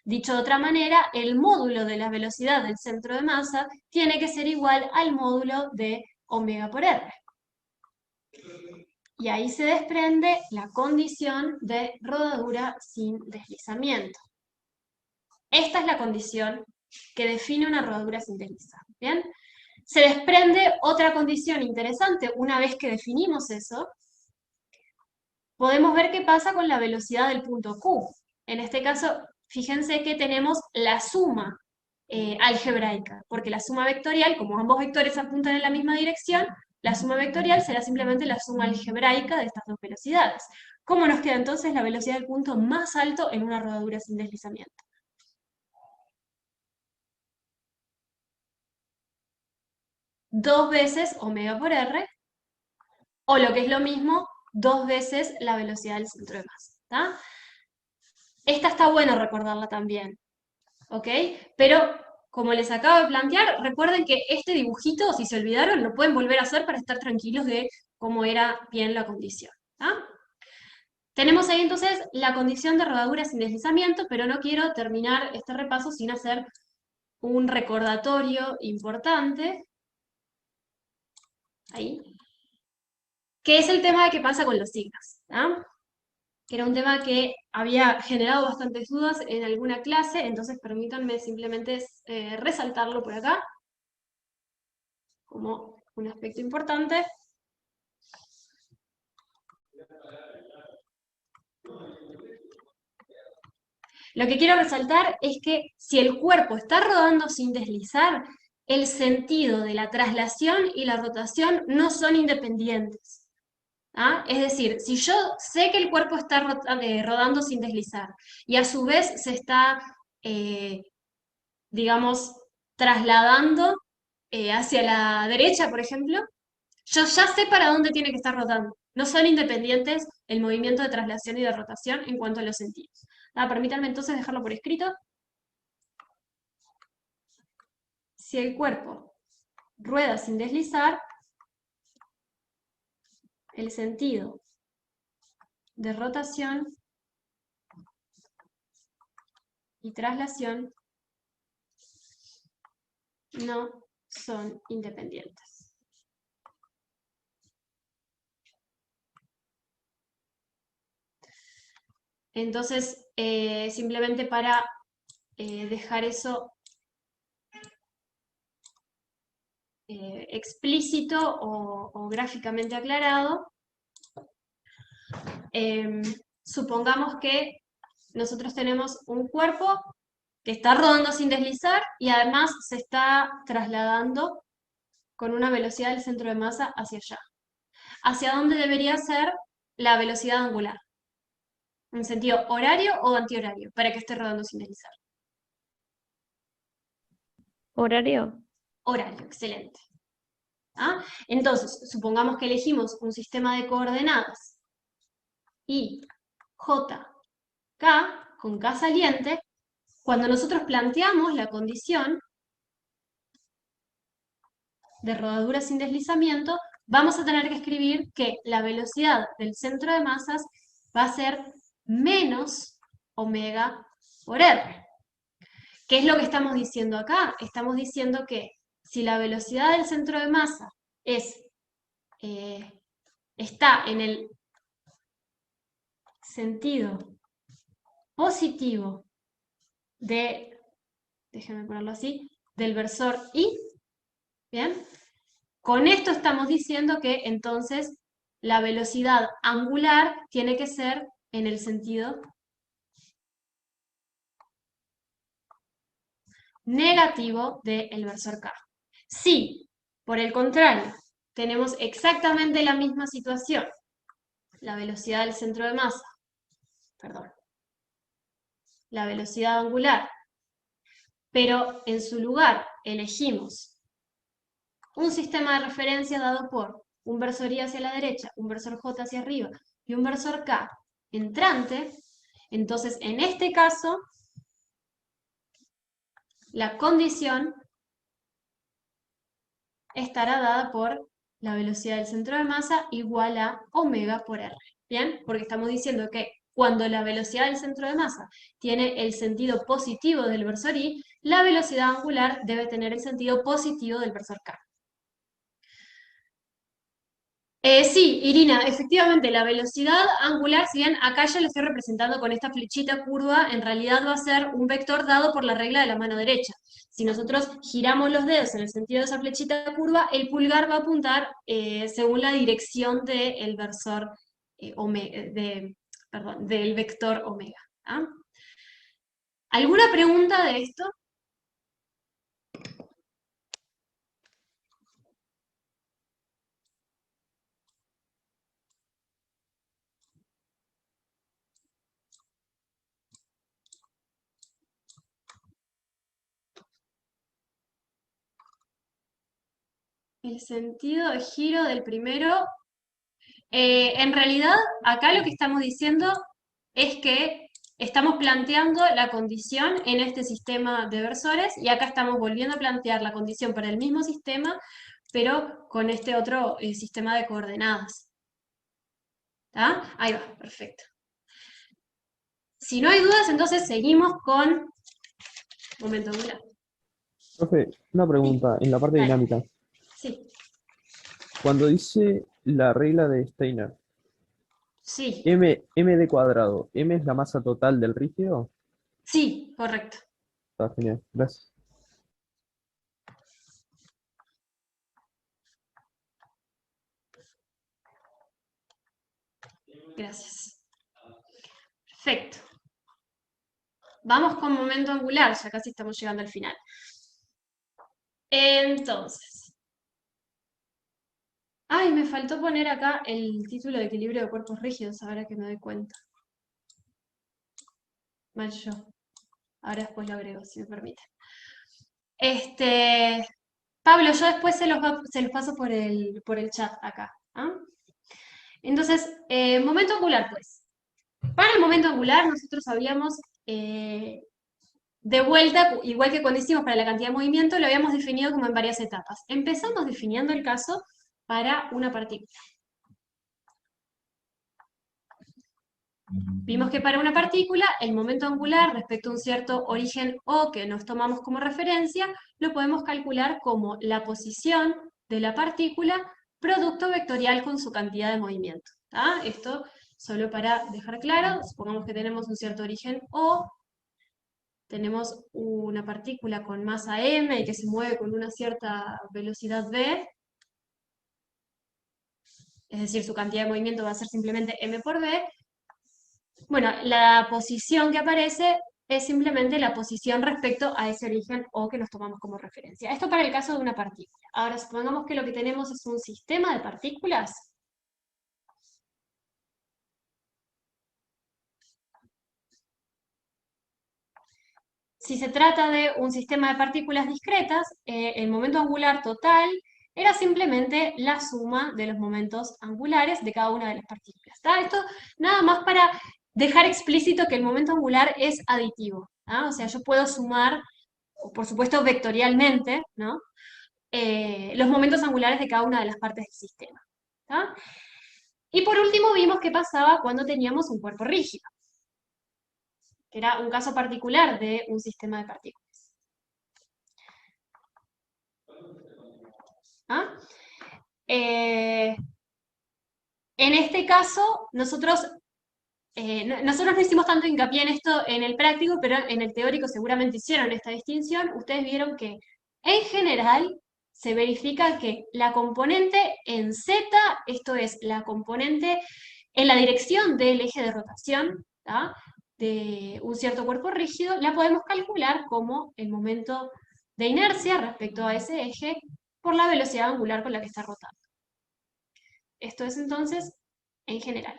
Speaker 1: Dicho de otra manera, el módulo de la velocidad del centro de masa tiene que ser igual al módulo de omega por r. Y ahí se desprende la condición de rodadura sin deslizamiento. Esta es la condición que define una rodadura sin deslizar. ¿Bien? Se desprende otra condición interesante. Una vez que definimos eso, podemos ver qué pasa con la velocidad del punto Q. En este caso, fíjense que tenemos la suma algebraica, porque la suma vectorial, como ambos vectores apuntan en la misma dirección, la suma vectorial será simplemente la suma algebraica de estas dos velocidades. ¿Cómo nos queda entonces la velocidad del punto más alto en una rodadura sin deslizamiento? Dos veces omega por r, o lo que es lo mismo, 2 veces la velocidad del centro de masa. ¿Tá? Esta está bueno recordarla también, ¿ok? Pero, como les acabo de plantear, recuerden que este dibujito, si se olvidaron, lo pueden volver a hacer para estar tranquilos de cómo era bien la condición. ¿Tá? Tenemos ahí entonces la condición de rodadura sin deslizamiento, pero no quiero terminar este repaso sin hacer un recordatorio importante. Ahí. Que es el tema de qué pasa con los signos. ¿Tá? Que era un tema que había generado bastantes dudas en alguna clase, entonces permítanme simplemente resaltarlo por acá, como un aspecto importante. Lo que quiero resaltar es que si el cuerpo está rodando sin deslizar, el sentido de la traslación y la rotación no son independientes. ¿Ah? Es decir, si yo sé que el cuerpo está rodando sin deslizar y a su vez se está, digamos, trasladando hacia la derecha, por ejemplo, yo ya sé para dónde tiene que estar rodando. No son independientes el movimiento de traslación y de rotación en cuanto a los sentidos. Permítanme entonces dejarlo por escrito. Si el cuerpo rueda sin deslizar, el sentido de rotación y traslación no son independientes. Entonces, simplemente para dejar eso explícito o gráficamente aclarado, supongamos que nosotros tenemos un cuerpo que está rodando sin deslizar y además se está trasladando con una velocidad del centro de masa hacia allá. ¿Hacia dónde debería ser la velocidad angular? ¿En sentido horario o antihorario? Para que esté rodando sin deslizar.
Speaker 6: ¿Horario?
Speaker 1: Horario, excelente. ¿Ah? Entonces, supongamos que elegimos un sistema de coordenadas I, J, K, con K saliente. Cuando nosotros planteamos la condición de rodadura sin deslizamiento, vamos a tener que escribir que la velocidad del centro de masas va a ser menos omega por r. ¿Qué es lo que estamos diciendo acá? Estamos diciendo que si la velocidad del centro de masa está en el sentido positivo de, déjenme ponerlo así, del versor I, ¿bien? Con esto estamos diciendo que entonces la velocidad angular tiene que ser en el sentido negativo del versor K. Si, por el contrario, tenemos exactamente la misma situación, la velocidad del centro de masa, la velocidad angular, pero en su lugar elegimos un sistema de referencia dado por un versor I hacia la derecha, un versor J hacia arriba y un versor K entrante, Entonces, en este caso, la condición estará dada por la velocidad del centro de masa igual a omega por r. ¿Bien? Porque estamos diciendo que cuando la velocidad del centro de masa tiene el sentido positivo del versor i, la velocidad angular debe tener el sentido positivo del versor k. Sí, Irina, efectivamente, la velocidad angular, si bien acá ya lo estoy representando con esta flechita curva, en realidad va a ser un vector dado por la regla de la mano derecha. Si nosotros giramos los dedos en el sentido de esa flechita curva, el pulgar va a apuntar según la dirección del versor perdón, del vector omega. ¿Ah? ¿Alguna pregunta de esto? El sentido de giro del primero, en realidad, acá lo que estamos diciendo es que estamos planteando la condición en este sistema de versores y acá estamos volviendo a plantear la condición para el mismo sistema, pero con este otro sistema de coordenadas. ¿Está? Ahí va, perfecto. Si no hay dudas, entonces seguimos con momento angular.
Speaker 5: Profe, una pregunta, en la parte
Speaker 1: Dale.
Speaker 5: dinámica,
Speaker 1: Sí,
Speaker 5: cuando dice la regla de Steiner,
Speaker 1: sí,
Speaker 5: m cuadrado, m es la masa total del rígido,
Speaker 1: sí, correcto.
Speaker 5: está genial, gracias.
Speaker 1: Gracias. Perfecto. Vamos con momento angular, ya casi estamos llegando al final. Entonces. Ay, me faltó poner acá el título de equilibrio de cuerpos rígidos, ahora que me doy cuenta. Mal yo. Ahora después lo agrego, si me permite. Pablo, yo después se los paso por el chat acá. ¿Ah? Entonces, momento angular, pues. Para el momento angular, nosotros habíamos, de vuelta, igual que cuando hicimos para la cantidad de movimiento, lo habíamos definido como en varias etapas. Empezamos definiendo el caso para una partícula. Vimos que para una partícula, el momento angular respecto a un cierto origen O que nos tomamos como referencia, lo podemos calcular como la posición de la partícula producto vectorial con su cantidad de movimiento. ¿Tá? Esto solo para dejar claro, supongamos que tenemos un cierto origen O, tenemos una partícula con masa m y que se mueve con una cierta velocidad v, es decir, su cantidad de movimiento va a ser simplemente m por v. Bueno, la posición que aparece es simplemente la posición respecto a ese origen O que nos tomamos como referencia. Esto para el caso de una partícula. Ahora, supongamos que lo que tenemos es un sistema de partículas. Si se trata de un sistema de partículas discretas, el momento angular total era simplemente la suma de los momentos angulares de cada una de las partículas. ¿Tá? Esto nada más para dejar explícito que el momento angular es aditivo. ¿tá? O sea, yo puedo sumar, por supuesto vectorialmente, ¿no? Los momentos angulares de cada una de las partes del sistema. ¿tá? Y por último vimos qué pasaba cuando teníamos un cuerpo rígido, que era un caso particular de un sistema de partículas. ¿Ah? En este caso, nosotros no hicimos tanto hincapié en esto en el práctico, pero en el teórico seguramente hicieron esta distinción. Ustedes vieron que, en general, se verifica que la componente en Z, esto es, la componente en la dirección del eje de rotación, ¿tá? De un cierto cuerpo rígido, la podemos calcular como el momento de inercia respecto a ese eje por la velocidad angular con la que está rotando. Esto es entonces en general.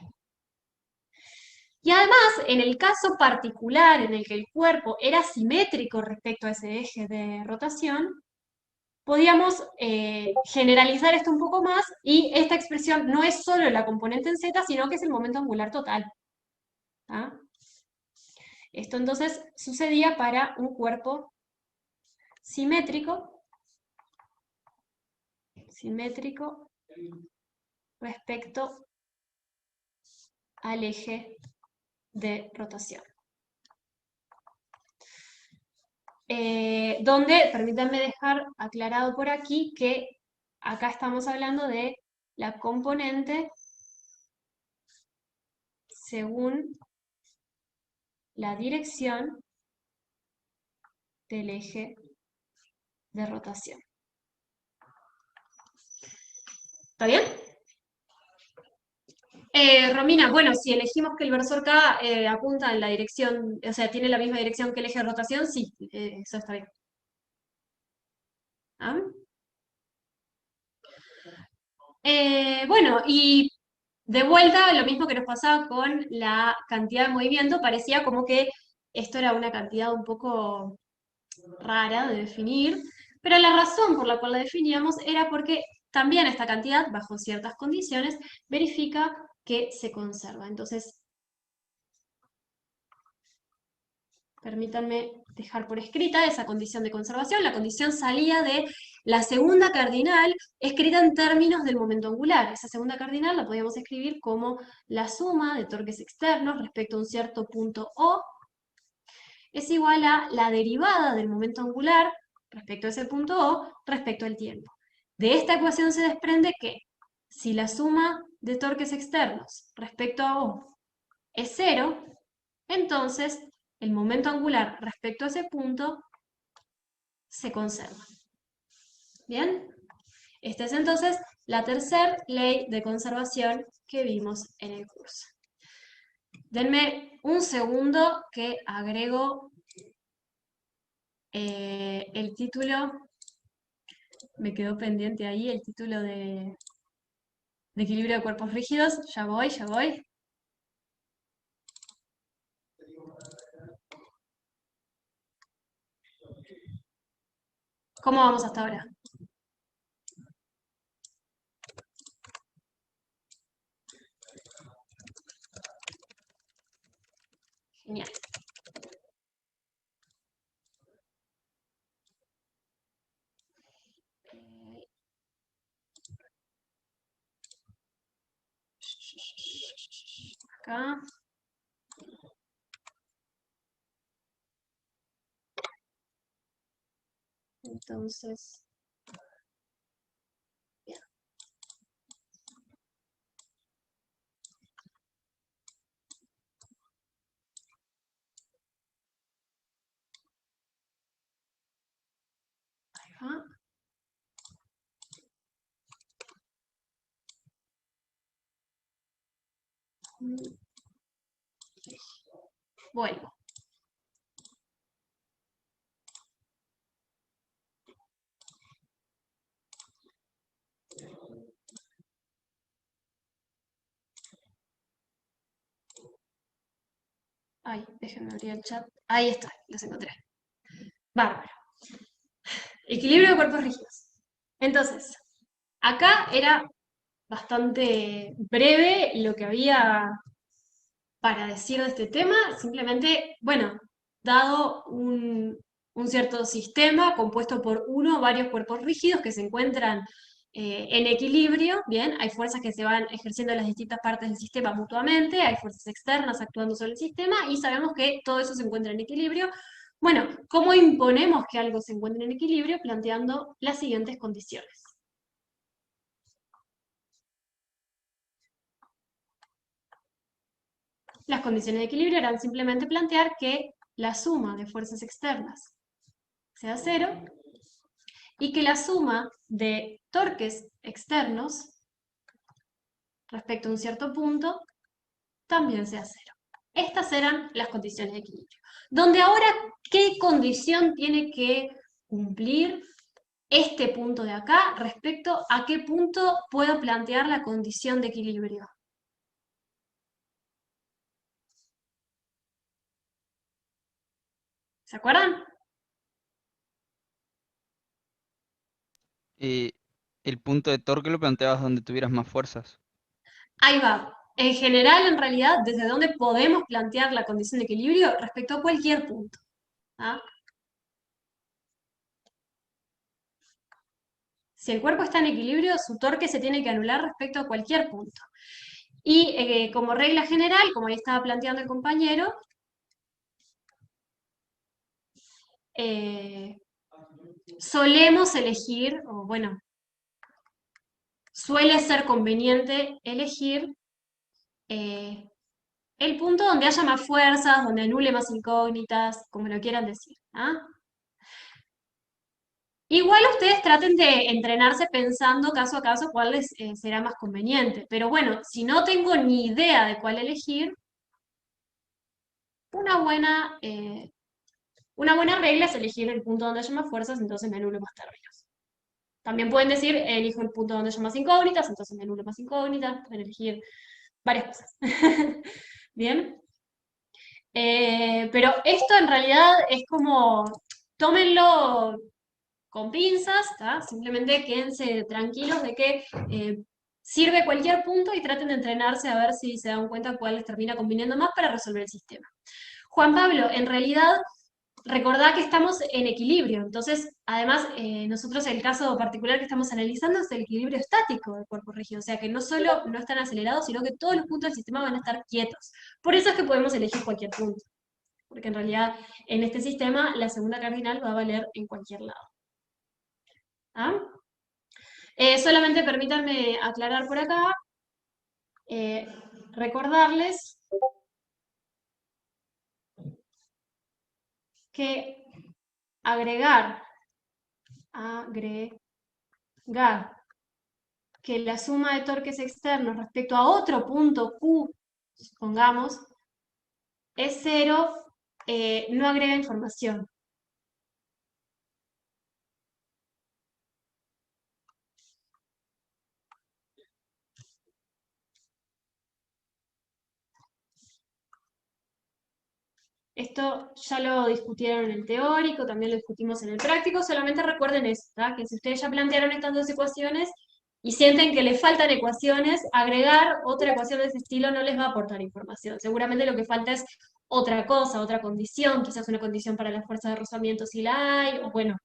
Speaker 1: Y además, en el caso particular en el que el cuerpo era simétrico respecto a ese eje de rotación, podíamos generalizar esto un poco más y esta expresión no es solo la componente en Z, sino que es el momento angular total. ¿tá? Esto entonces sucedía para un cuerpo simétrico respecto al eje de rotación. Donde, permítanme dejar aclarado por aquí que acá estamos hablando de la componente según la dirección del eje de rotación. ¿Está bien? Romina, bueno, si elegimos que el versor K apunta en la dirección, o sea, tiene la misma dirección que el eje de rotación, sí, eso está bien. ¿Ah? Bueno, y de vuelta, lo mismo que nos pasaba con la cantidad de movimiento, parecía como que esto era una cantidad un poco rara de definir, pero la razón por la cual la definíamos era porque también esta cantidad, bajo ciertas condiciones, verifica que se conserva. Entonces, permítanme dejar por escrita esa condición de conservación. La condición salía de la segunda cardinal escrita en términos del momento angular. Esa segunda cardinal la podíamos escribir como la suma de torques externos respecto a un cierto punto O es igual a la derivada del momento angular respecto a ese punto O respecto al tiempo. De esta ecuación se desprende que si la suma de torques externos respecto a O es cero, entonces el momento angular respecto a ese punto se conserva. ¿Bien? Esta es entonces la tercera ley de conservación que vimos en el curso. Denme un segundo que agrego el título, me quedó pendiente ahí el título de equilibrio de cuerpos rígidos. Ya voy, ya voy. ¿Cómo vamos hasta ahora? Genial. Acá. Entonces, bien. Ahí va. Vuelvo. Ay, déjenme abrir el chat. Ahí está, los encontré. Bárbaro. Equilibrio de cuerpos rígidos. Entonces, acá era bastante breve lo que había para decir de este tema. Simplemente, bueno, dado un cierto sistema compuesto por uno o varios cuerpos rígidos que se encuentran en equilibrio, bien, hay fuerzas que se van ejerciendo en las distintas partes del sistema mutuamente, hay fuerzas externas actuando sobre el sistema y sabemos que todo eso se encuentra en equilibrio. Bueno, ¿cómo imponemos que algo se encuentre en equilibrio? Planteando las siguientes condiciones. Las condiciones de equilibrio eran simplemente plantear que la suma de fuerzas externas sea cero y que la suma de torques externos respecto a un cierto punto también sea cero. Estas eran las condiciones de equilibrio. Donde ahora, ¿qué condición tiene que cumplir este punto de acá respecto a qué punto puedo plantear la condición de equilibrio? ¿Se acuerdan?
Speaker 2: El punto de torque lo planteabas donde tuvieras más fuerzas.
Speaker 1: Ahí va. en general, en realidad, desde dónde podemos plantear la condición de equilibrio respecto a cualquier punto. ¿Ah? Si el cuerpo está en equilibrio, su torque se tiene que anular respecto a cualquier punto. Y como regla general, como ahí estaba planteando el compañero, solemos elegir, o bueno, suele ser conveniente elegir el punto donde haya más fuerzas, donde anule más incógnitas, como lo quieran decir. ¿Ah? Igual ustedes traten de entrenarse pensando caso a caso cuál les será más conveniente. Pero bueno, si no tengo ni idea de cuál elegir, una buena regla es elegir el punto donde haya más fuerzas, entonces me anulo más términos. También pueden decir, elijo el punto donde haya más incógnitas, entonces me anulo más incógnitas. Pueden elegir varias cosas. ¿Bien? Pero esto en realidad es como, tómenlo con pinzas, ¿tá? Simplemente quédense tranquilos de que sirve cualquier punto y traten de entrenarse a ver si se dan cuenta cuál les termina conviniendo más para resolver el sistema. Juan Pablo, en realidad, recordá que estamos en equilibrio, entonces, además, nosotros el caso particular que estamos analizando es el equilibrio estático del cuerpo rígido, o sea que no solo no están acelerados, sino que todos los puntos del sistema van a estar quietos. Por eso es que podemos elegir cualquier punto, porque en realidad en este sistema la segunda cardinal va a valer en cualquier lado. ¿Ah? Solamente permítanme aclarar por acá, recordarles que agregar que la suma de torques externos respecto a otro punto Q, supongamos, es 0, no agrega información. Esto ya lo discutieron en el teórico, también lo discutimos en el práctico, solamente recuerden esto, ¿tá? Que si ustedes ya plantearon estas dos ecuaciones y sienten que les faltan ecuaciones, agregar otra ecuación de ese estilo no les va a aportar información. Seguramente lo que falta es otra cosa, otra condición, quizás una condición para la fuerza de rozamiento si la hay, o bueno,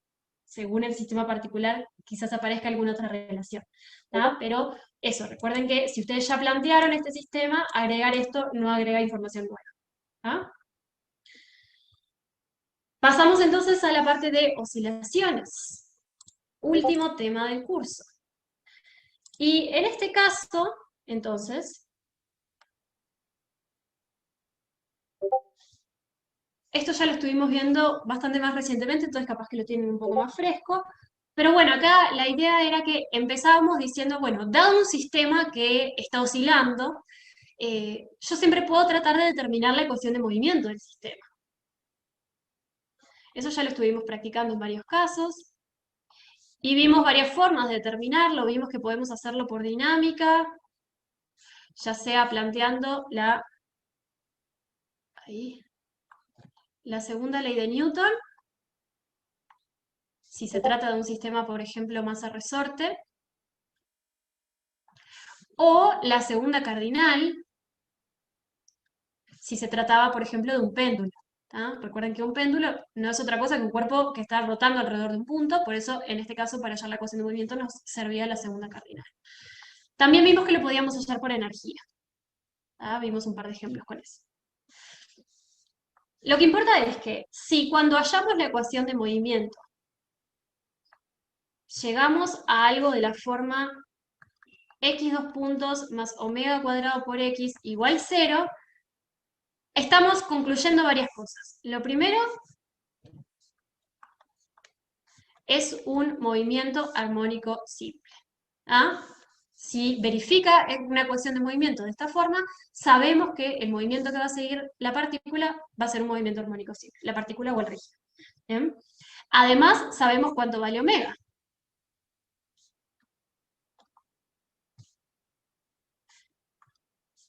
Speaker 1: según el sistema particular, quizás aparezca alguna otra relación. ¿Tá? Pero eso, recuerden que si ustedes ya plantearon este sistema, agregar esto no agrega información nueva. ¿Tá? Pasamos entonces a la parte de oscilaciones. Último tema del curso. Y en este caso, entonces, esto ya lo estuvimos viendo bastante más recientemente, entonces capaz que lo tienen un poco más fresco. Pero bueno, acá la idea era que empezábamos diciendo, bueno, dado un sistema que está oscilando, yo siempre puedo tratar de determinar la ecuación de movimiento del sistema. Eso ya lo estuvimos practicando en varios casos. Y vimos varias formas de determinarlo, vimos que podemos hacerlo por dinámica, ya sea planteando la segunda ley de Newton, si se trata de un sistema, por ejemplo, masa-resorte, o la segunda cardinal, si se trataba, por ejemplo, de un péndulo. ¿Tá? Recuerden que un péndulo no es otra cosa que un cuerpo que está rotando alrededor de un punto, por eso, en este caso, para hallar la ecuación de movimiento nos servía la segunda cardinal. También vimos que lo podíamos hallar por energía. ¿Tá? Vimos un par de ejemplos con eso. Lo que importa es que si cuando hallamos la ecuación de movimiento llegamos a algo de la forma x dos puntos más omega cuadrado por x igual 0, estamos concluyendo varias cosas. Lo primero es un movimiento armónico simple. ¿Ah? Si verifica una ecuación de movimiento de esta forma, sabemos que el movimiento que va a seguir la partícula va a ser un movimiento armónico simple, la partícula o el rígido. ¿Bien? Además, sabemos cuánto vale omega.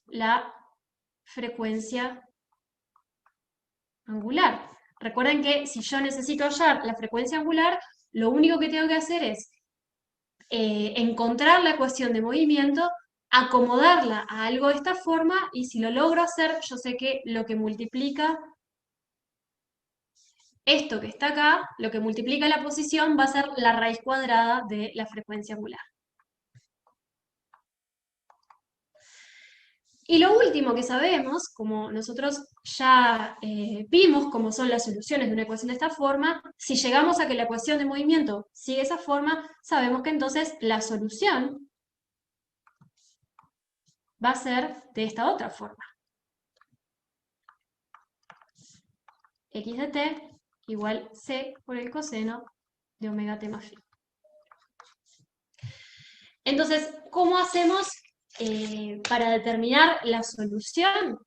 Speaker 1: La frecuencia angular. Recuerden que si yo necesito hallar la frecuencia angular, lo único que tengo que hacer es encontrar la ecuación de movimiento acomodarla a algo de esta forma, y si lo logro hacer, yo sé que lo que multiplica esto que está acá, lo que multiplica la posición va a ser la raíz cuadrada de la frecuencia angular. Y lo último que sabemos, como nosotros ya vimos cómo son las soluciones de una ecuación de esta forma, si llegamos a que la ecuación de movimiento sigue esa forma, sabemos que entonces la solución va a ser de esta otra forma. X de t igual c por el coseno de omega t más phi. Entonces, ¿cómo hacemos para determinar la solución?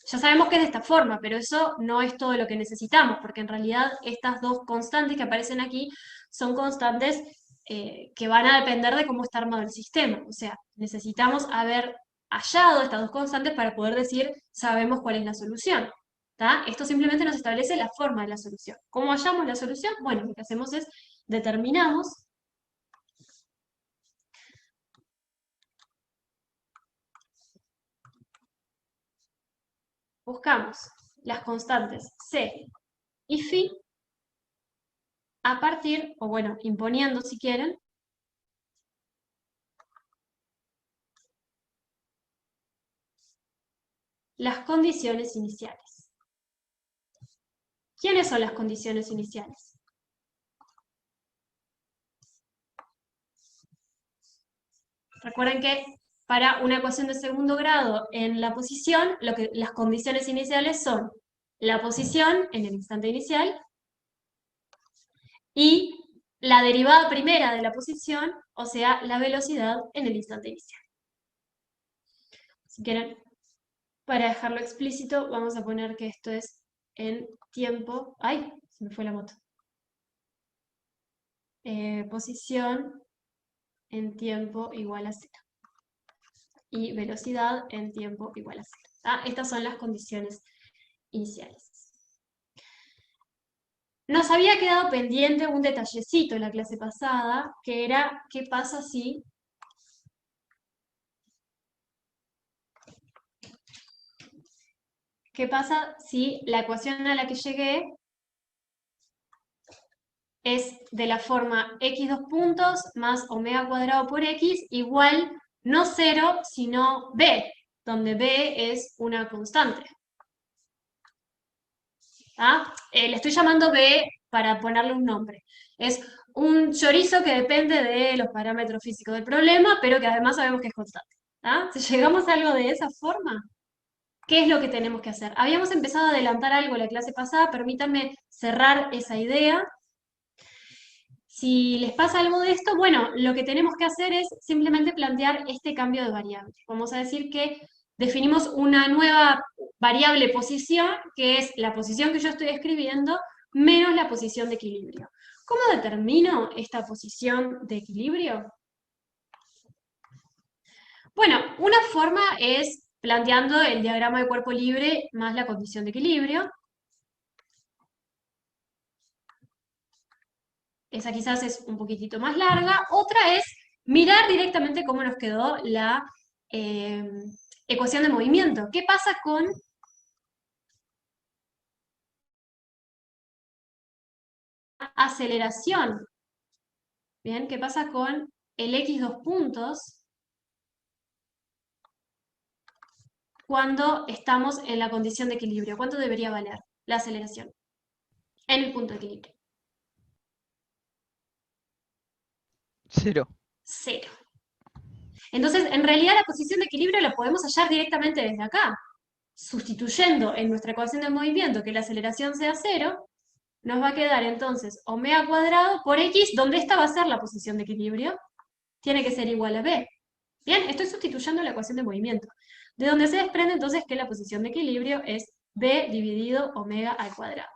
Speaker 1: Ya sabemos que es de esta forma, pero eso no es todo lo que necesitamos, porque en realidad estas dos constantes que aparecen aquí son constantes que van a depender de cómo está armado el sistema. O sea, necesitamos haber hallado estas dos constantes para poder decir, sabemos cuál es la solución. ¿Tá? Esto simplemente nos establece la forma de la solución. ¿Cómo hallamos la solución? Bueno, lo que hacemos es determinamos buscamos las constantes C y Φ a partir, o bueno, imponiendo si quieren, las condiciones iniciales. ¿Quiénes son las condiciones iniciales? Recuerden que para una ecuación de segundo grado en la posición, las condiciones iniciales son la posición en el instante inicial y la derivada primera de la posición, o sea, la velocidad en el instante inicial. Si quieren, para dejarlo explícito, vamos a poner que esto es en tiempo... ¡Ay! Se me fue la moto. Posición en tiempo igual a 0. Y velocidad en tiempo igual a 0. Estas son las condiciones iniciales. Nos había quedado pendiente un detallecito en la clase pasada, que era qué pasa si la ecuación a la que llegué es de la forma x dos puntos más omega cuadrado por x igual no 0, sino b, donde b es una constante. Le estoy llamando b para ponerle un nombre. Es un chorizo que depende de los parámetros físicos del problema, pero que además sabemos que es constante. Si llegamos a algo de esa forma, ¿qué es lo que tenemos que hacer? Habíamos empezado a adelantar algo en la clase pasada, permítanme cerrar esa idea. Si les pasa algo de esto, bueno, lo que tenemos que hacer es simplemente plantear este cambio de variable. Vamos a decir que definimos una nueva variable posición, que es la posición que yo estoy escribiendo, menos la posición de equilibrio. ¿Cómo determino esta posición de equilibrio? Bueno, una forma es planteando el diagrama de cuerpo libre más la condición de equilibrio. Esa quizás es un poquitito más larga. Otra es mirar directamente cómo nos quedó la ecuación de movimiento. ¿Qué pasa con aceleración? Bien, ¿qué pasa con el x dos puntos cuando estamos en la condición de equilibrio? ¿Cuánto debería valer la aceleración en el punto de equilibrio?
Speaker 2: 0.
Speaker 1: 0. Entonces, en realidad la posición de equilibrio la podemos hallar directamente desde acá. Sustituyendo en nuestra ecuación de movimiento que la aceleración sea 0, nos va a quedar entonces omega cuadrado por x, donde esta va a ser la posición de equilibrio, tiene que ser igual a b. Bien, estoy sustituyendo la ecuación de movimiento, de donde se desprende entonces que la posición de equilibrio es b dividido omega al cuadrado.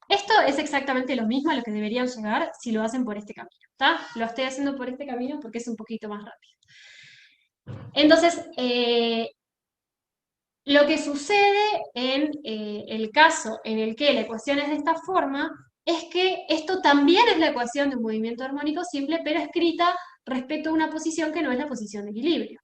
Speaker 1: Esto es exactamente lo mismo a lo que deberían llegar si lo hacen por este camino. Lo estoy haciendo por este camino porque es un poquito más rápido. Entonces, lo que sucede en el caso en el que la ecuación es de esta forma es que esto también es la ecuación de un movimiento armónico simple, pero escrita respecto a una posición que no es la posición de equilibrio.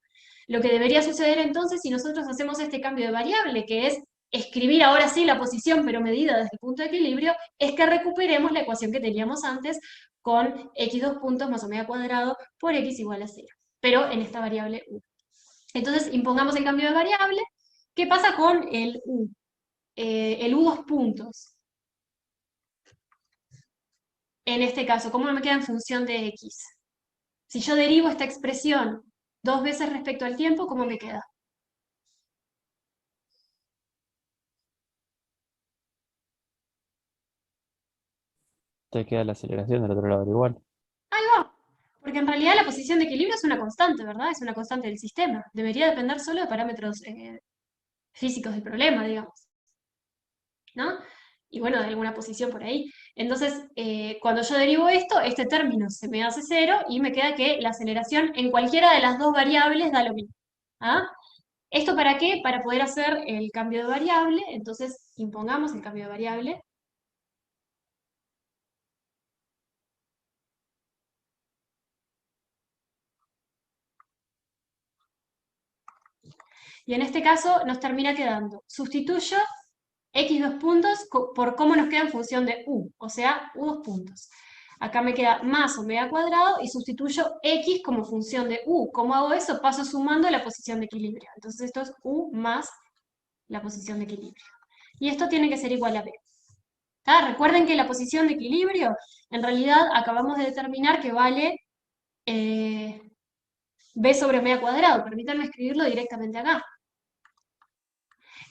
Speaker 1: Lo que debería suceder entonces si nosotros hacemos este cambio de variable, que es escribir ahora sí la posición, pero medida desde el punto de equilibrio, es que recuperemos la ecuación que teníamos antes con x2 puntos más omega cuadrado por x igual a 0, pero en esta variable u. Entonces, impongamos el cambio de variable. ¿Qué pasa con el u? El u2 puntos. En este caso, ¿cómo me queda en función de x? Si yo derivo esta expresión 2 veces respecto al tiempo, ¿cómo me queda?
Speaker 5: Te queda la aceleración del otro lado igual.
Speaker 1: Ahí va. Porque en realidad la posición de equilibrio es una constante, ¿verdad? Es una constante del sistema. Debería depender solo de parámetros físicos del problema, digamos. ¿No? Y bueno, de alguna posición por ahí. Entonces, cuando yo derivo esto, este término se me hace 0 y me queda que la aceleración en cualquiera de las dos variables da lo mismo. ¿Ah? ¿Esto para qué? Para poder hacer el cambio de variable. Entonces, impongamos el cambio de variable. Y en este caso nos termina quedando, sustituyo x2 puntos por cómo nos queda en función de u, o sea, u2 puntos. Acá me queda más omega cuadrado y sustituyo x como función de u. ¿Cómo hago eso? Paso sumando la posición de equilibrio. Entonces esto es u más la posición de equilibrio. Y esto tiene que ser igual a b. Recuerden que la posición de equilibrio, en realidad acabamos de determinar que vale b sobre omega cuadrado. Permítanme escribirlo directamente acá.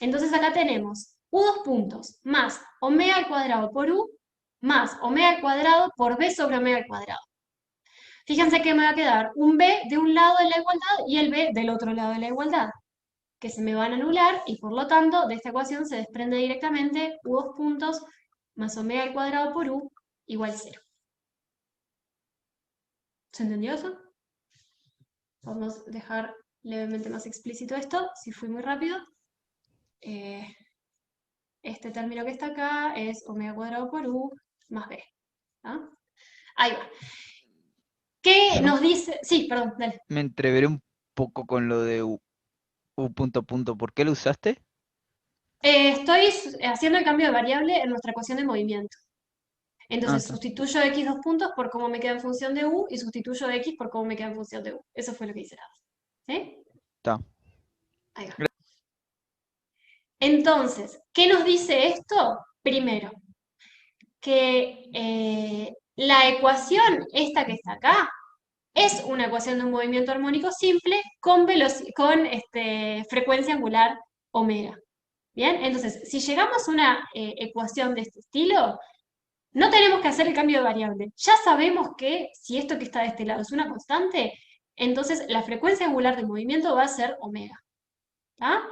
Speaker 1: Entonces acá tenemos u2 puntos más omega al cuadrado por u más omega al cuadrado por b sobre omega al cuadrado. Fíjense que me va a quedar un b de un lado de la igualdad y el b del otro lado de la igualdad, que se me van a anular y por lo tanto de esta ecuación se desprende directamente u2 puntos más omega al cuadrado por u igual 0. ¿Se entendió eso? Vamos a dejar levemente más explícito esto, si fui muy rápido. Este término que está acá es omega cuadrado por u más b. ¿Ah? Ahí va. ¿Qué
Speaker 2: Yo
Speaker 1: nos dice? Sí, perdón, dale.
Speaker 2: me entreveré un poco con lo de u punto punto. ¿Por qué lo usaste?
Speaker 1: Estoy haciendo el cambio de variable en nuestra ecuación de movimiento.
Speaker 2: Ah,
Speaker 1: Entonces
Speaker 2: está.
Speaker 1: sustituyo x2 puntos por cómo me queda en función de u y sustituyo x por cómo me queda en función de u. Eso fue lo que hice nada más. ¿Sí?
Speaker 2: Está.
Speaker 1: Ahí va. Entonces, ¿qué nos dice esto? Primero, que la ecuación, esta que está acá, es una ecuación de un movimiento armónico simple con frecuencia angular omega. ¿Bien? Entonces, si llegamos a una ecuación de este estilo, no tenemos que hacer el cambio de variable. Ya sabemos que si esto que está de este lado es una constante, entonces la frecuencia angular del movimiento va a ser omega. ¿Tá?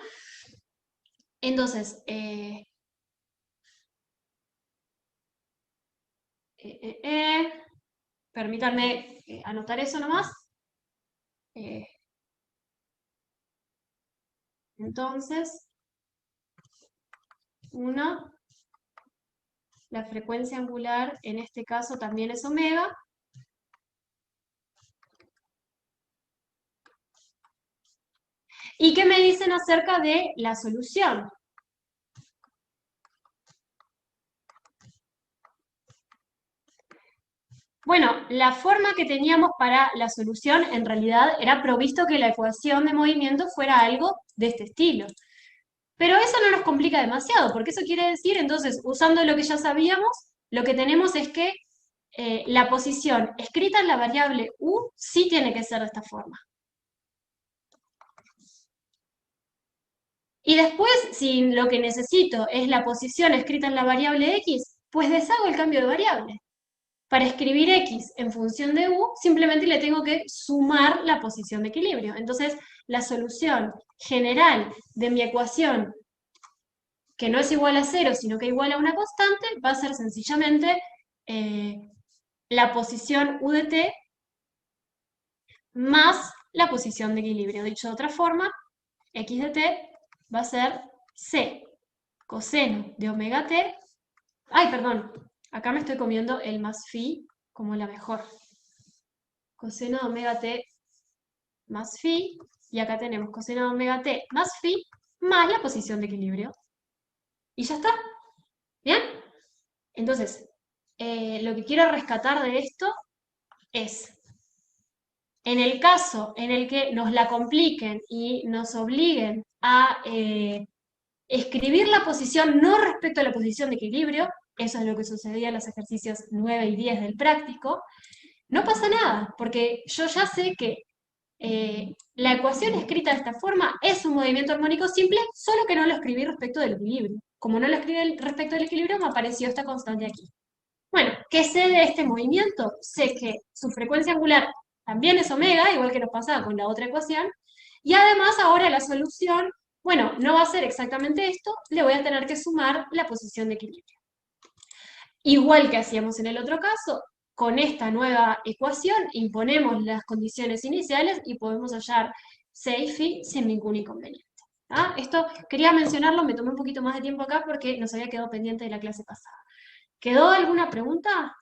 Speaker 1: Entonces, permítanme anotar eso nomás. Entonces, 1, la frecuencia angular en este caso también es omega. ¿Y qué me dicen acerca de la solución? Bueno, la forma que teníamos para la solución en realidad era provisto que la ecuación de movimiento fuera algo de este estilo. Pero eso no nos complica demasiado, porque eso quiere decir, entonces, usando lo que ya sabíamos, lo que tenemos es que la posición escrita en la variable u sí tiene que ser de esta forma. Y después, si lo que necesito es la posición escrita en la variable x, pues deshago el cambio de variable. Para escribir x en función de u, simplemente le tengo que sumar la posición de equilibrio. Entonces, la solución general de mi ecuación, que no es igual a 0, sino que igual a una constante, va a ser sencillamente la posición u de t más la posición de equilibrio. Dicho de otra forma, x de t va a ser c coseno de omega t. Ay, perdón, acá me estoy comiendo el más phi como la mejor. coseno de omega t más phi, y acá tenemos coseno de omega t más phi, más la posición de equilibrio. Y ya está. ¿Bien? Entonces, lo que quiero rescatar de esto es, en el caso en el que nos la compliquen y nos obliguen a escribir la posición no respecto a la posición de equilibrio, eso es lo que sucedía en los ejercicios 9 y 10 del práctico, no pasa nada, porque yo ya sé que la ecuación escrita de esta forma es un movimiento armónico simple, solo que no lo escribí respecto del equilibrio. Como no lo escribí respecto del equilibrio, me apareció esta constante aquí. Bueno, ¿qué sé de este movimiento? Sé que su frecuencia angular también es omega, igual que nos pasaba con la otra ecuación, y además ahora la solución, bueno, no va a ser exactamente esto, le voy a tener que sumar la posición de equilibrio. Igual que hacíamos en el otro caso, con esta nueva ecuación imponemos las condiciones iniciales y podemos hallar C y phi sin ningún inconveniente. ¿Ah? Esto quería mencionarlo, me tomé un poquito más de tiempo acá porque nos había quedado pendiente de la clase pasada. ¿Quedó alguna pregunta?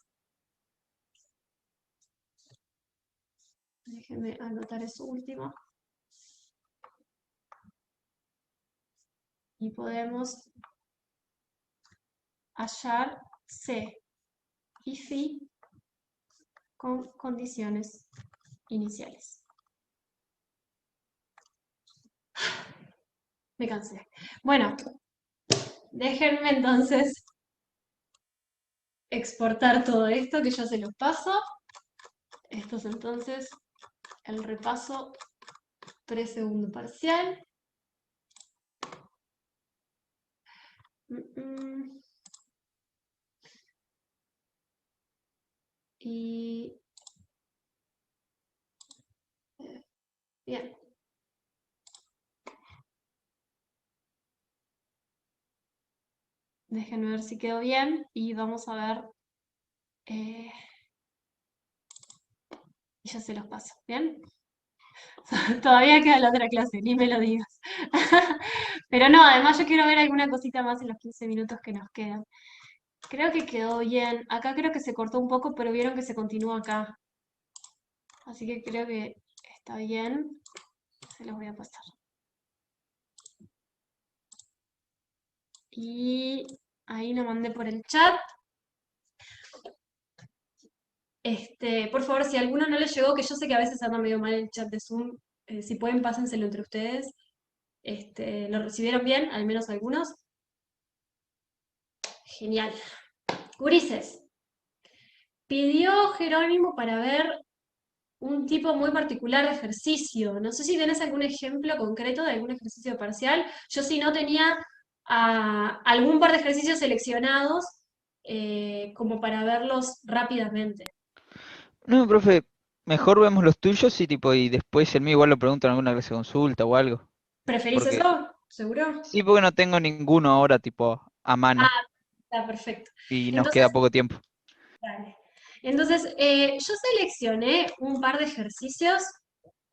Speaker 1: Déjenme anotar eso último. Y podemos hallar C y phi con condiciones iniciales. Me cansé. Bueno, déjenme entonces exportar todo esto que yo se los paso. Esto es entonces el repaso pre-segundo parcial. Y bien. Déjenme ver si quedó bien y vamos a ver. Y ya se los paso, ¿bien? Todavía queda la otra clase, ni me lo digas. Pero no, además yo quiero ver alguna cosita más en los 15 minutos que nos quedan. Creo que quedó bien. Acá creo que se cortó un poco, pero vieron que se continúa acá. Así que creo que está bien. Se los voy a pasar. Y ahí lo mandé por el chat. Por favor, si a alguno no le llegó, que yo sé que a veces anda medio mal el chat de Zoom, si pueden, pásenselo entre ustedes. ¿Lo recibieron bien? Al menos algunos. Genial. Gurises. Pidió Jerónimo para ver un tipo muy particular de ejercicio. No sé si tenés algún ejemplo concreto de algún ejercicio parcial. Yo si no tenía algún par de ejercicios seleccionados como para verlos rápidamente.
Speaker 2: No, profe, mejor vemos los tuyos y tipo, y después el mío igual lo preguntan en alguna clase de consulta o algo.
Speaker 1: ¿Preferís
Speaker 2: Porque,
Speaker 1: eso? ¿Seguro?
Speaker 2: sí, porque no tengo ninguno ahora, tipo, a
Speaker 1: Ah,
Speaker 2: mano.
Speaker 1: está perfecto.
Speaker 2: Y nos
Speaker 1: Entonces,
Speaker 2: queda poco tiempo.
Speaker 1: dale. Entonces, yo seleccioné un par de ejercicios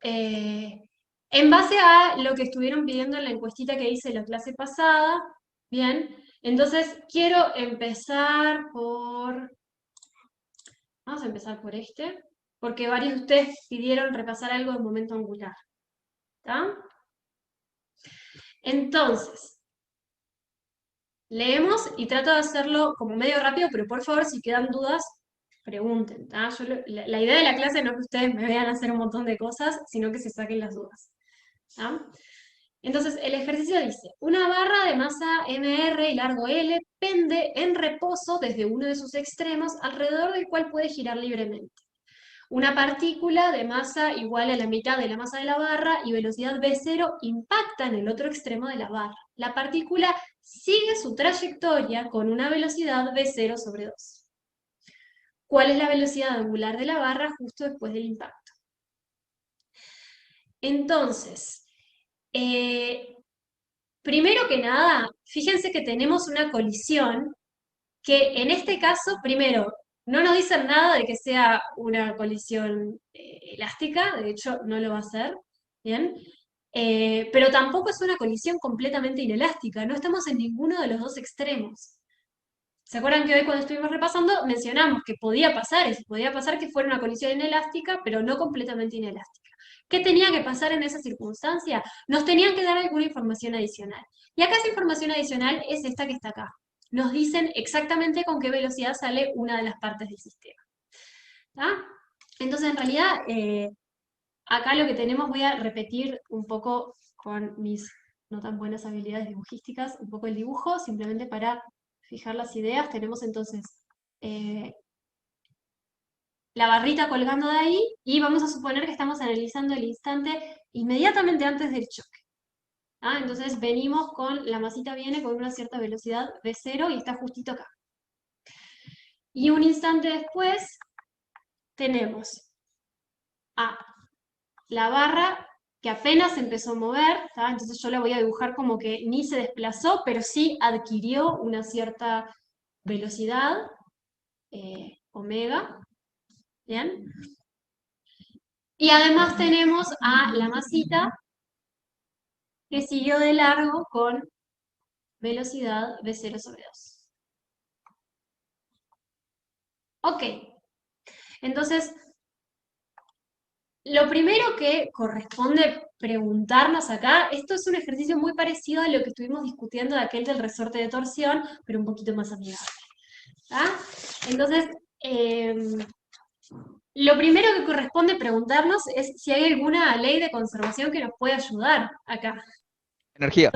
Speaker 1: eh, en base a lo que estuvieron pidiendo en la encuestita que hice la clase pasada. Bien, entonces quiero empezar por... Vamos a empezar por este, porque varios de ustedes pidieron repasar algo de momento angular. ¿Está? Entonces, leemos y trato de hacerlo como medio rápido, pero por favor, si quedan dudas, pregunten. ¿Tá? La idea de la clase no es que ustedes me vean hacer un montón de cosas, sino que se saquen las dudas. ¿Tá? Entonces, el ejercicio dice, una barra de masa MR y largo L pende en reposo desde uno de sus extremos, alrededor del cual puede girar libremente. Una partícula de masa igual a la mitad de la masa de la barra y velocidad v0 impacta en el otro extremo de la barra. La partícula sigue su trayectoria con una velocidad v0 sobre 2. ¿Cuál es la velocidad angular de la barra justo después del impacto? Entonces, primero que nada, fíjense que tenemos una colisión que en este caso, primero, no nos dicen nada de que sea una colisión elástica, de hecho no lo va a ser, ¿bien? Pero tampoco es una colisión completamente inelástica, no estamos en ninguno de los dos extremos. ¿Se acuerdan que hoy cuando estuvimos repasando mencionamos que podía pasar, y si podía pasar que fuera una colisión inelástica, pero no completamente inelástica? ¿Qué tenía que pasar en esa circunstancia? Nos tenían que dar alguna información adicional. Y acá esa información adicional es esta que está acá. Nos dicen exactamente con qué velocidad sale una de las partes del sistema. ¿Tá? Entonces, en realidad, acá lo que tenemos, voy a repetir un poco con mis no tan buenas habilidades dibujísticas, un poco el dibujo, simplemente para fijar las ideas. Tenemos entonces la barrita colgando de ahí, y vamos a suponer que estamos analizando el instante inmediatamente antes del choque. Entonces venimos con, la masita viene con una cierta velocidad v0 y está justito acá. Y un instante después tenemos a la barra que apenas se empezó a mover, ¿tá? Entonces yo la voy a dibujar como que ni se desplazó, pero sí adquirió una cierta velocidad, omega, ¿bien? Y además tenemos a la masita que siguió de largo con velocidad v0 sobre 2. Ok, entonces, lo primero que corresponde preguntarnos acá, esto es un ejercicio muy parecido a lo que estuvimos discutiendo de aquel del resorte de torsión, pero un poquito más amigable. Entonces, lo primero que corresponde preguntarnos es si hay alguna ley de conservación que nos pueda ayudar acá.
Speaker 2: Energía.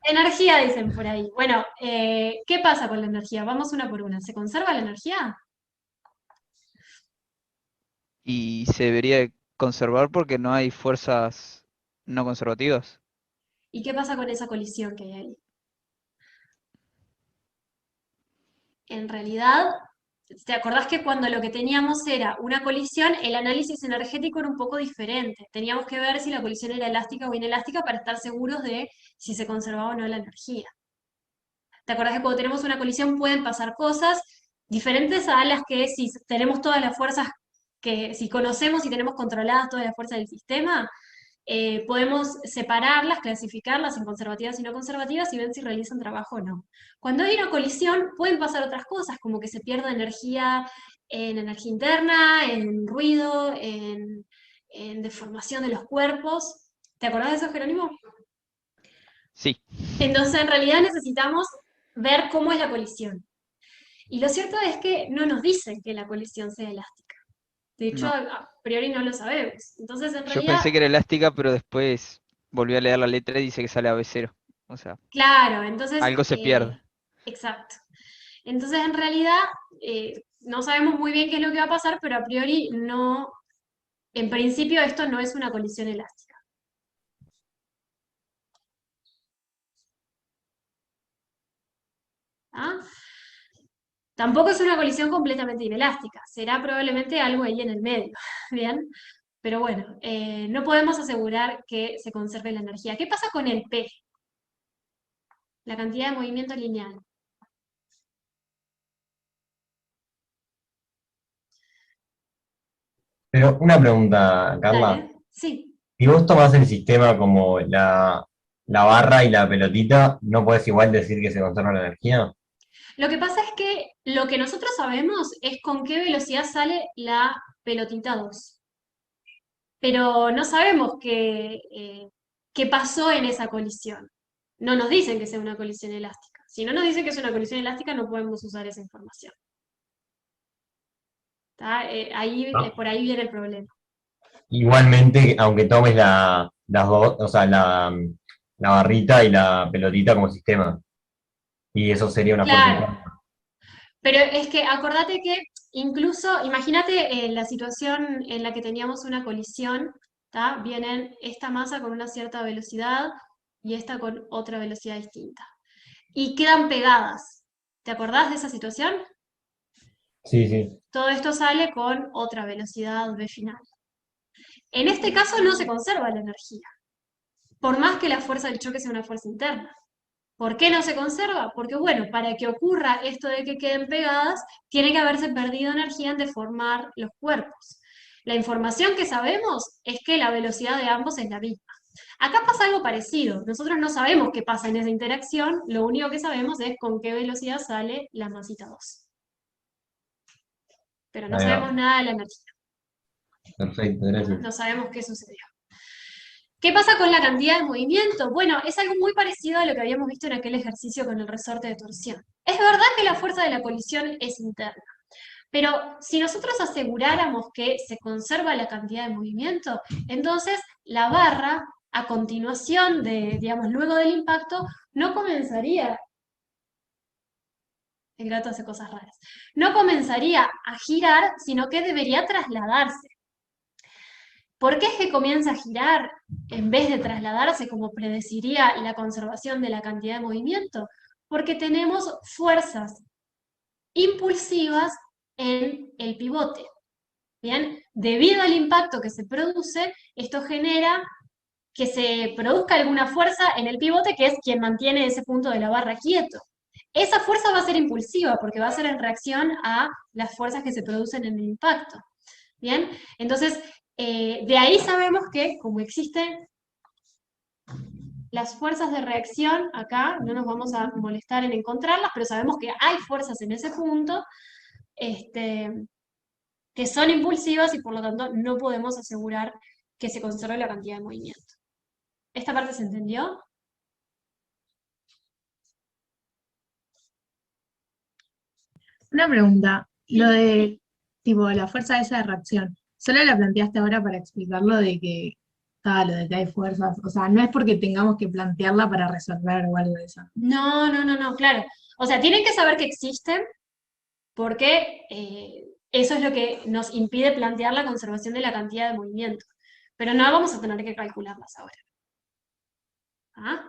Speaker 1: Energía, dicen por ahí. Bueno, ¿qué pasa con la energía? Vamos una por una. ¿Se conserva la energía?
Speaker 2: Y se debería conservar porque no hay fuerzas no conservativas.
Speaker 1: ¿Y qué pasa con esa colisión que hay ahí? En realidad, ¿te acordás que cuando lo que teníamos era una colisión, el análisis energético era un poco diferente? Teníamos que ver si la colisión era elástica o inelástica para estar seguros de si se conservaba o no la energía. ¿Te acordás que cuando tenemos una colisión pueden pasar cosas diferentes a las que si tenemos todas las fuerzas, que si conocemos y tenemos controladas todas las fuerzas del sistema, podemos separarlas, clasificarlas en conservativas y no conservativas y ver si realizan trabajo o no. Cuando hay una colisión pueden pasar otras cosas, como que se pierda energía en energía interna, en ruido, en deformación de los cuerpos. ¿Te acordás de eso, Jerónimo?
Speaker 2: Sí.
Speaker 1: Entonces, en realidad necesitamos ver cómo es la colisión. Y lo cierto es que no nos dicen que la colisión sea elástica. De hecho,
Speaker 2: No.
Speaker 1: a priori no lo sabemos. Entonces, en
Speaker 2: Yo
Speaker 1: realidad,
Speaker 2: pensé que era elástica, pero después volví a leer la letra y dice que sale a B0. O sea,
Speaker 1: claro, entonces,
Speaker 2: algo se pierde.
Speaker 1: exacto. Entonces, en realidad, no sabemos muy bien qué es lo que va a pasar, pero a priori no, en principio esto no es una colisión elástica. ¿Ah? Tampoco es una colisión completamente inelástica, será probablemente algo ahí en el medio, ¿bien? Pero bueno, no podemos asegurar que se conserve la energía. ¿Qué pasa con el P? La cantidad de movimiento lineal.
Speaker 4: Pero una pregunta, Carla.
Speaker 1: Dale, sí.
Speaker 4: Si vos tomás el sistema como la barra y la pelotita, ¿no podés igual decir que se conserva la energía?
Speaker 1: Lo que pasa es que lo que nosotros sabemos es con qué velocidad sale la pelotita 2. Pero no sabemos qué pasó en esa colisión. No nos dicen que sea una colisión elástica. Si no nos dicen que es una colisión elástica, no podemos usar esa información. ¿Tá? Por ahí viene el problema.
Speaker 4: Igualmente, aunque tomes las dos, o sea, la barrita y la pelotita como sistema. Y eso sería una fuerza
Speaker 1: Claro,
Speaker 4: interna.
Speaker 1: pero es que acordate que incluso, imagínate la situación en la que teníamos una colisión, ¿tá? Vienen esta masa con una cierta velocidad y esta con otra velocidad distinta. Y quedan pegadas. ¿Te acordás de esa situación?
Speaker 4: Sí, sí.
Speaker 1: Todo esto sale con otra velocidad v final. En este caso no se conserva la energía, por más que la fuerza del choque sea una fuerza interna. ¿Por qué no se conserva? Porque, bueno, para que ocurra esto de que queden pegadas, tiene que haberse perdido energía en deformar los cuerpos. La información que sabemos es que la velocidad de ambos es la misma. Acá pasa algo parecido. Nosotros no sabemos qué pasa en esa interacción, lo único que sabemos es con qué velocidad sale la masita 2. Pero no
Speaker 4: Ahí va.
Speaker 1: sabemos nada de la energía,
Speaker 4: Perfecto, gracias.
Speaker 1: no sabemos qué sucedió. ¿Qué pasa con la cantidad de movimiento? Bueno, es algo muy parecido a lo que habíamos visto en aquel ejercicio con el resorte de torsión. Es verdad que la fuerza de la colisión es interna, pero si nosotros aseguráramos que se conserva la cantidad de movimiento, entonces la barra, a continuación de, digamos, luego del impacto, no comenzaría, el gato hace cosas raras, no comenzaría a girar, sino que debería trasladarse. ¿Por qué es que comienza a girar en vez de trasladarse como predeciría la conservación de la cantidad de movimiento? Porque tenemos fuerzas impulsivas en el pivote. Bien, debido al impacto que se produce, esto genera que se produzca alguna fuerza en el pivote, que es quien mantiene ese punto de la barra quieto. Esa fuerza va a ser impulsiva, porque va a ser en reacción a las fuerzas que se producen en el impacto. Bien, entonces, de ahí sabemos que, como existen las fuerzas de reacción, acá no nos vamos a molestar en encontrarlas, pero sabemos que hay fuerzas en ese punto, que son impulsivas y por lo tanto no podemos asegurar que se conserve la cantidad de movimiento. ¿Esta parte se entendió?
Speaker 3: Una pregunta, lo de tipo la fuerza esa de reacción, ¿solo la planteaste ahora para explicarlo de que lo de que hay fuerzas? O sea, no es porque tengamos que plantearla para resolver o algo de eso.
Speaker 1: No, claro. O sea, tienen que saber que existen porque eso es lo que nos impide plantear la conservación de la cantidad de movimiento. Pero no vamos a tener que calcularlas ahora. ¿Ah?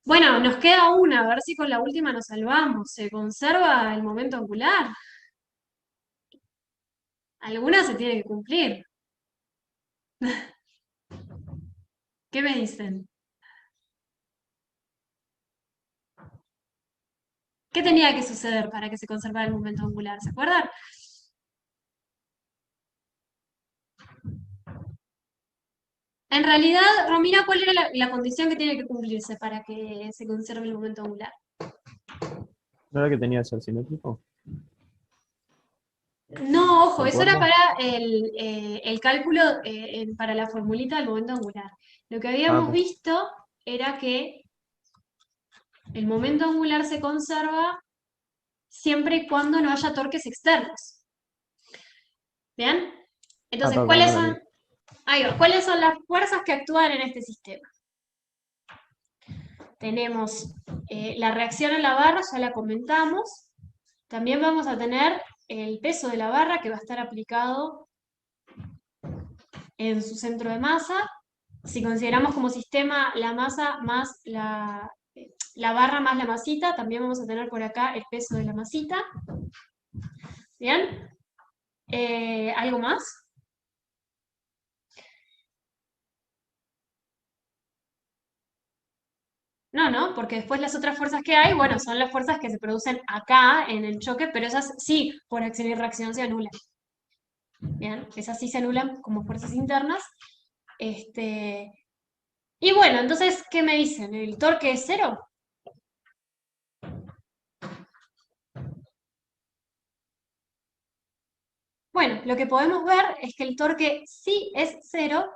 Speaker 1: Bueno, nos queda una, a ver si con la última nos salvamos. ¿Se conserva el momento angular? Alguna se tiene que cumplir. ¿Qué me dicen? ¿Qué tenía que suceder para que se conservara el momento angular? ¿Se acuerdan? En realidad, Romina, ¿cuál era la condición que tiene que cumplirse para que se conserve el momento angular?
Speaker 5: ¿No era que tenía que ser simétrico?
Speaker 1: No, ojo,
Speaker 5: ¿De
Speaker 1: eso era
Speaker 5: acuerdo?
Speaker 1: para el cálculo, para la formulita del momento angular. Lo que habíamos
Speaker 5: ok.
Speaker 1: visto era que el momento angular se conserva siempre y cuando no haya torques externos. ¿Bien? Entonces,
Speaker 5: Perdón,
Speaker 1: ¿cuáles
Speaker 5: no la vi.
Speaker 1: son? Ahí va, ¿cuáles son las fuerzas que actúan en este sistema? Tenemos la reacción en la barra, ya la comentamos. También vamos a tener el peso de la barra que va a estar aplicado en su centro de masa. Si consideramos como sistema la masa más la barra más la masita, también vamos a tener por acá el peso de la masita. ¿Bien? ¿Algo más? No, porque después las otras fuerzas que hay, bueno, son las fuerzas que se producen acá en el choque, pero esas sí, por acción y reacción se anulan. Bien, esas sí se anulan como fuerzas internas. Y bueno, entonces, ¿qué me dicen? ¿El torque es cero? Bueno, lo que podemos ver es que el torque sí es cero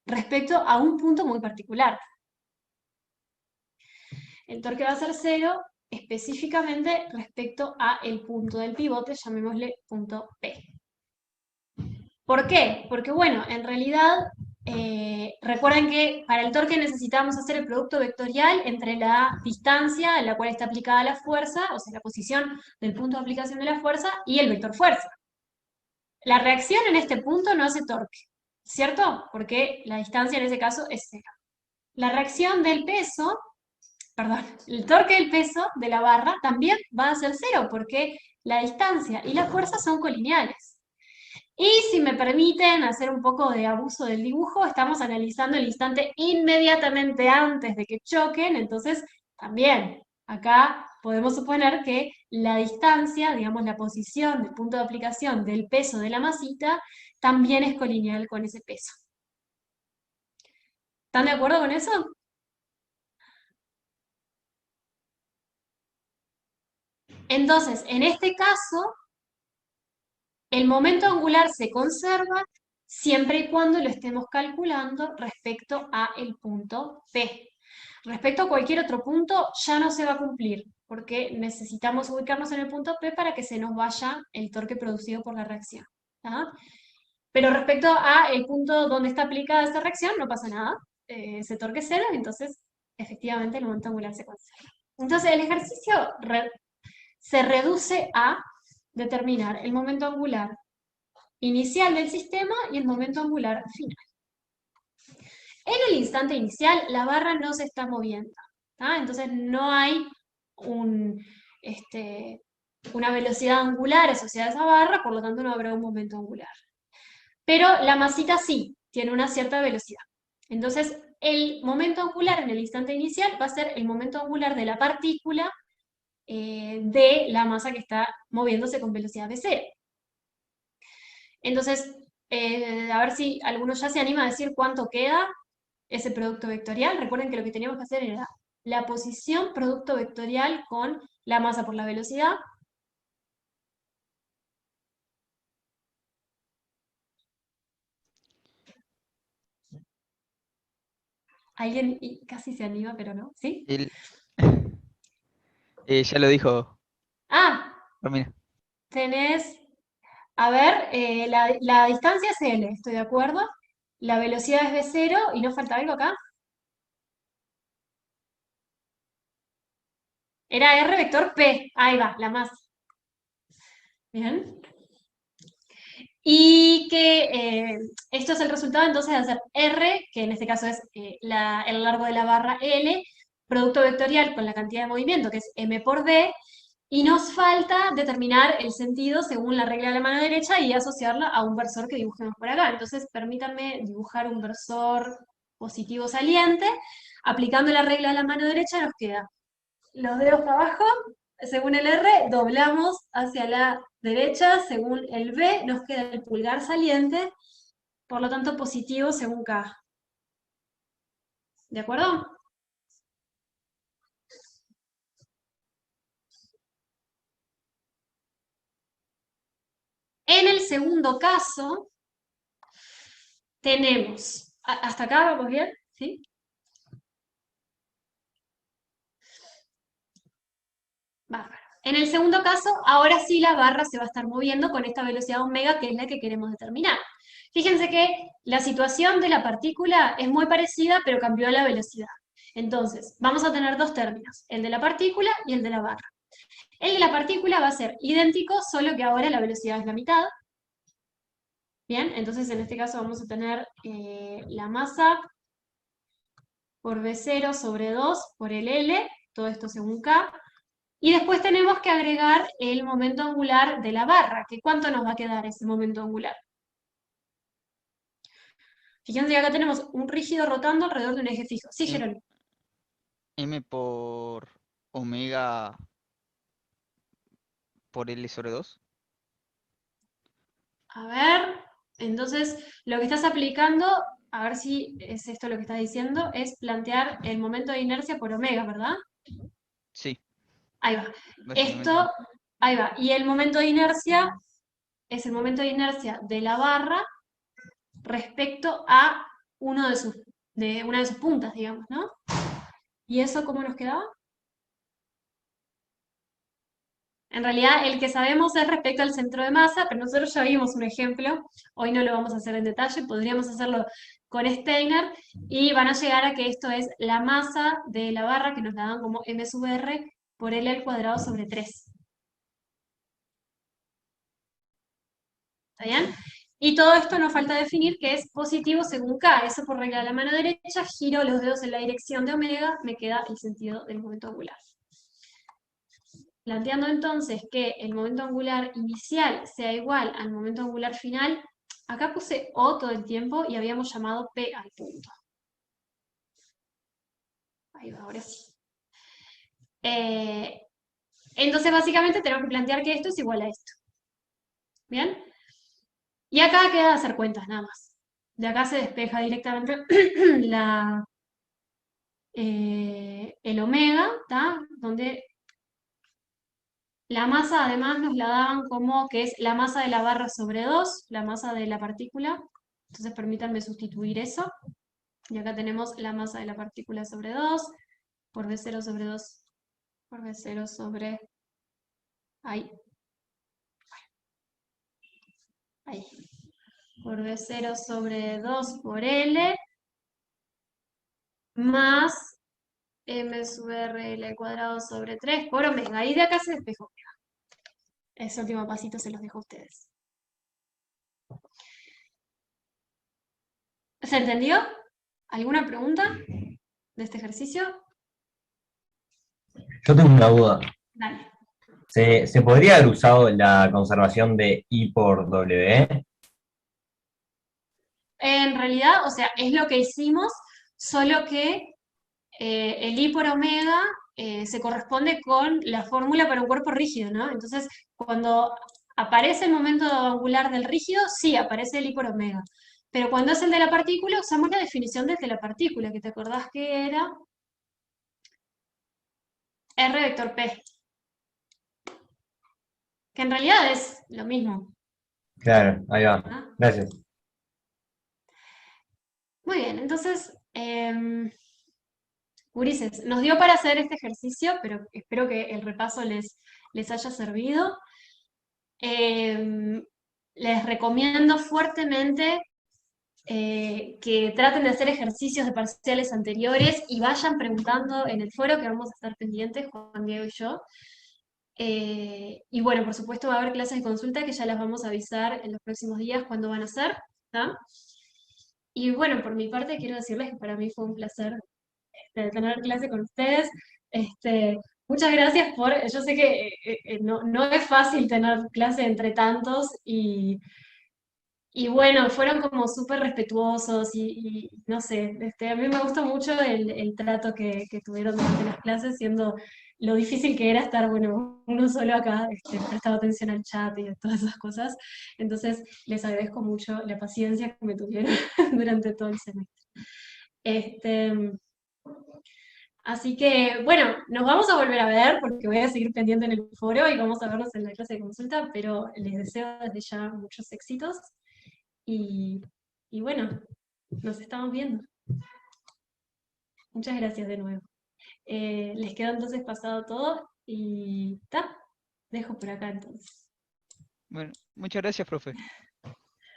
Speaker 1: respecto a un punto muy particular. El torque va a ser cero específicamente respecto a el punto del pivote, llamémosle punto P. ¿Por qué? Porque bueno, en realidad, recuerden que para el torque necesitamos hacer el producto vectorial entre la distancia a la cual está aplicada la fuerza, o sea, la posición del punto de aplicación de la fuerza, y el vector fuerza. La reacción en este punto no hace torque, ¿cierto? Porque la distancia en ese caso es cero. La reacción del peso, perdón, el torque del peso de la barra también va a ser cero, porque la distancia y la fuerza son colineales. Y si me permiten hacer un poco de abuso del dibujo, estamos analizando el instante inmediatamente antes de que choquen, entonces también acá podemos suponer que la distancia, digamos la posición del punto de aplicación del peso de la masita, también es colineal con ese peso. ¿Están de acuerdo con eso? Entonces, en este caso, el momento angular se conserva siempre y cuando lo estemos calculando respecto a el punto P. Respecto a cualquier otro punto, ya no se va a cumplir, porque necesitamos ubicarnos en el punto P para que se nos vaya el torque producido por la reacción. ¿Tá? Pero respecto a el punto donde está aplicada esta reacción, no pasa nada. Ese torque es cero, entonces efectivamente el momento angular se conserva. Entonces el ejercicio se reduce a determinar el momento angular inicial del sistema y el momento angular final. En el instante inicial, la barra no se está moviendo, ¿tá? Entonces no hay una velocidad angular asociada a esa barra, por lo tanto no habrá un momento angular. Pero la masita sí, tiene una cierta velocidad. Entonces, el momento angular en el instante inicial va a ser el momento angular de la partícula de la masa que está moviéndose con velocidad v0. Entonces, a ver si alguno ya se anima a decir cuánto queda ese producto vectorial. Recuerden que lo que teníamos que hacer era la posición producto vectorial con la masa por la velocidad. Alguien casi se anima, pero no. ¿Sí?
Speaker 2: Ya lo dijo
Speaker 1: Ah,
Speaker 2: Romina.
Speaker 1: tenés... A ver, la distancia es L, estoy de acuerdo. La velocidad es v0 y no falta algo acá. Era R vector P. Ahí va, la masa. Bien. Y que esto es el resultado entonces de hacer R, que en este caso es el largo de la barra L, producto vectorial con la cantidad de movimiento, que es M por D, y nos falta determinar el sentido según la regla de la mano derecha y asociarla a un versor que dibujemos por acá. Entonces, permítanme dibujar un versor positivo saliente. Aplicando la regla de la mano derecha nos queda los dedos para abajo, según el R, doblamos hacia la derecha, según el B, nos queda el pulgar saliente, por lo tanto positivo según K. ¿De acuerdo? En el segundo caso, tenemos, ¿hasta acá vamos bien? ¿Sí? Bárbaro. En el segundo caso, ahora sí la barra se va a estar moviendo con esta velocidad omega, que es la que queremos determinar. Fíjense que la situación de la partícula es muy parecida, pero cambió la velocidad. Entonces, vamos a tener dos términos, el de la partícula y el de la barra. El de la partícula va a ser idéntico, solo que ahora la velocidad es la mitad. Bien, entonces en este caso vamos a tener la masa por V0 sobre 2 por el L, todo esto según K. Y después tenemos que agregar el momento angular de la barra, que ¿cuánto nos va a quedar ese momento angular? Fíjense que acá tenemos un rígido rotando alrededor de un eje fijo. Sí, Jerónimo.
Speaker 2: M por omega por L sobre 2.
Speaker 1: A ver, entonces lo que estás aplicando, a ver si es esto lo que estás diciendo, es plantear el momento de inercia por omega, ¿verdad?
Speaker 2: Sí,
Speaker 1: Ahí va.
Speaker 2: básicamente.
Speaker 1: Esto, ahí va. Y el momento de inercia es el momento de inercia de la barra respecto a una de sus puntas, digamos, ¿no? ¿Y eso cómo nos quedaba? En realidad, el que sabemos es respecto al centro de masa, pero nosotros ya vimos un ejemplo, hoy no lo vamos a hacer en detalle, podríamos hacerlo con Steiner, y van a llegar a que esto es la masa de la barra, que nos la dan como m sub r por L al cuadrado sobre 3. ¿Está bien? Y todo esto nos falta definir que es positivo según K, eso por regla de la mano derecha, giro los dedos en la dirección de omega, me queda el sentido del momento angular. Planteando entonces que el momento angular inicial sea igual al momento angular final, acá puse O todo el tiempo y habíamos llamado P al punto. Ahí va, ahora sí. Entonces básicamente tenemos que plantear que esto es igual a esto. ¿Bien? Y acá queda hacer cuentas nada más. De acá se despeja directamente el omega, ¿tá? Donde la masa además nos la daban como que es la masa de la barra sobre 2, la masa de la partícula. Entonces permítanme sustituir eso. Y acá tenemos la masa de la partícula sobre 2, por V0 sobre 2, por V0 sobre... Ahí. Ahí. Por V0 sobre 2 por L, más M sub RL al cuadrado sobre 3 por omega. Y de acá se despejó omega. Ese último pasito se los dejo a ustedes. ¿Se entendió? ¿Alguna pregunta de este ejercicio?
Speaker 4: Yo tengo una duda.
Speaker 1: Dale.
Speaker 4: ¿Se podría haber usado la conservación de I por W?
Speaker 1: En realidad, o sea, es lo que hicimos, solo que el I por omega se corresponde con la fórmula para un cuerpo rígido, ¿no? Entonces, cuando aparece el momento angular del rígido, sí, aparece el I por omega. Pero cuando es el de la partícula, usamos la definición desde la partícula, que te acordás que era R vector P. Que en realidad es lo mismo.
Speaker 4: Claro, ahí va.
Speaker 1: ¿Ah?
Speaker 4: Gracias.
Speaker 1: Muy bien, entonces, gurises, nos dio para hacer este ejercicio, pero espero que el repaso les haya servido. Les recomiendo fuertemente que traten de hacer ejercicios de parciales anteriores y vayan preguntando en el foro, que vamos a estar pendientes, Juan Diego y yo. Y bueno, por supuesto va a haber clases de consulta que ya las vamos a avisar en los próximos días cuándo van a ser, ¿tá? Y bueno, por mi parte quiero decirles que para mí fue un placer tener clase con ustedes. Muchas gracias yo sé que no es fácil tener clase entre tantos y bueno, fueron como súper respetuosos y no sé, a mí me gustó mucho el trato que tuvieron durante las clases, siendo lo difícil que era estar, bueno, uno solo acá, prestando atención al chat y a todas esas cosas. Entonces, les agradezco mucho la paciencia que me tuvieron durante todo el semestre. Así que, bueno, nos vamos a volver a ver porque voy a seguir pendiente en el foro y vamos a vernos en la clase de consulta, pero les deseo desde ya muchos éxitos y bueno, nos estamos viendo. Muchas gracias de nuevo. Les quedó entonces pasado todo y dejo por acá entonces.
Speaker 2: Bueno, muchas gracias, profe.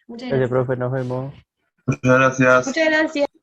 Speaker 1: Muchas
Speaker 5: Gracias,
Speaker 1: gracias.
Speaker 5: profe, nos vemos.
Speaker 7: Muchas gracias.
Speaker 3: Muchas gracias.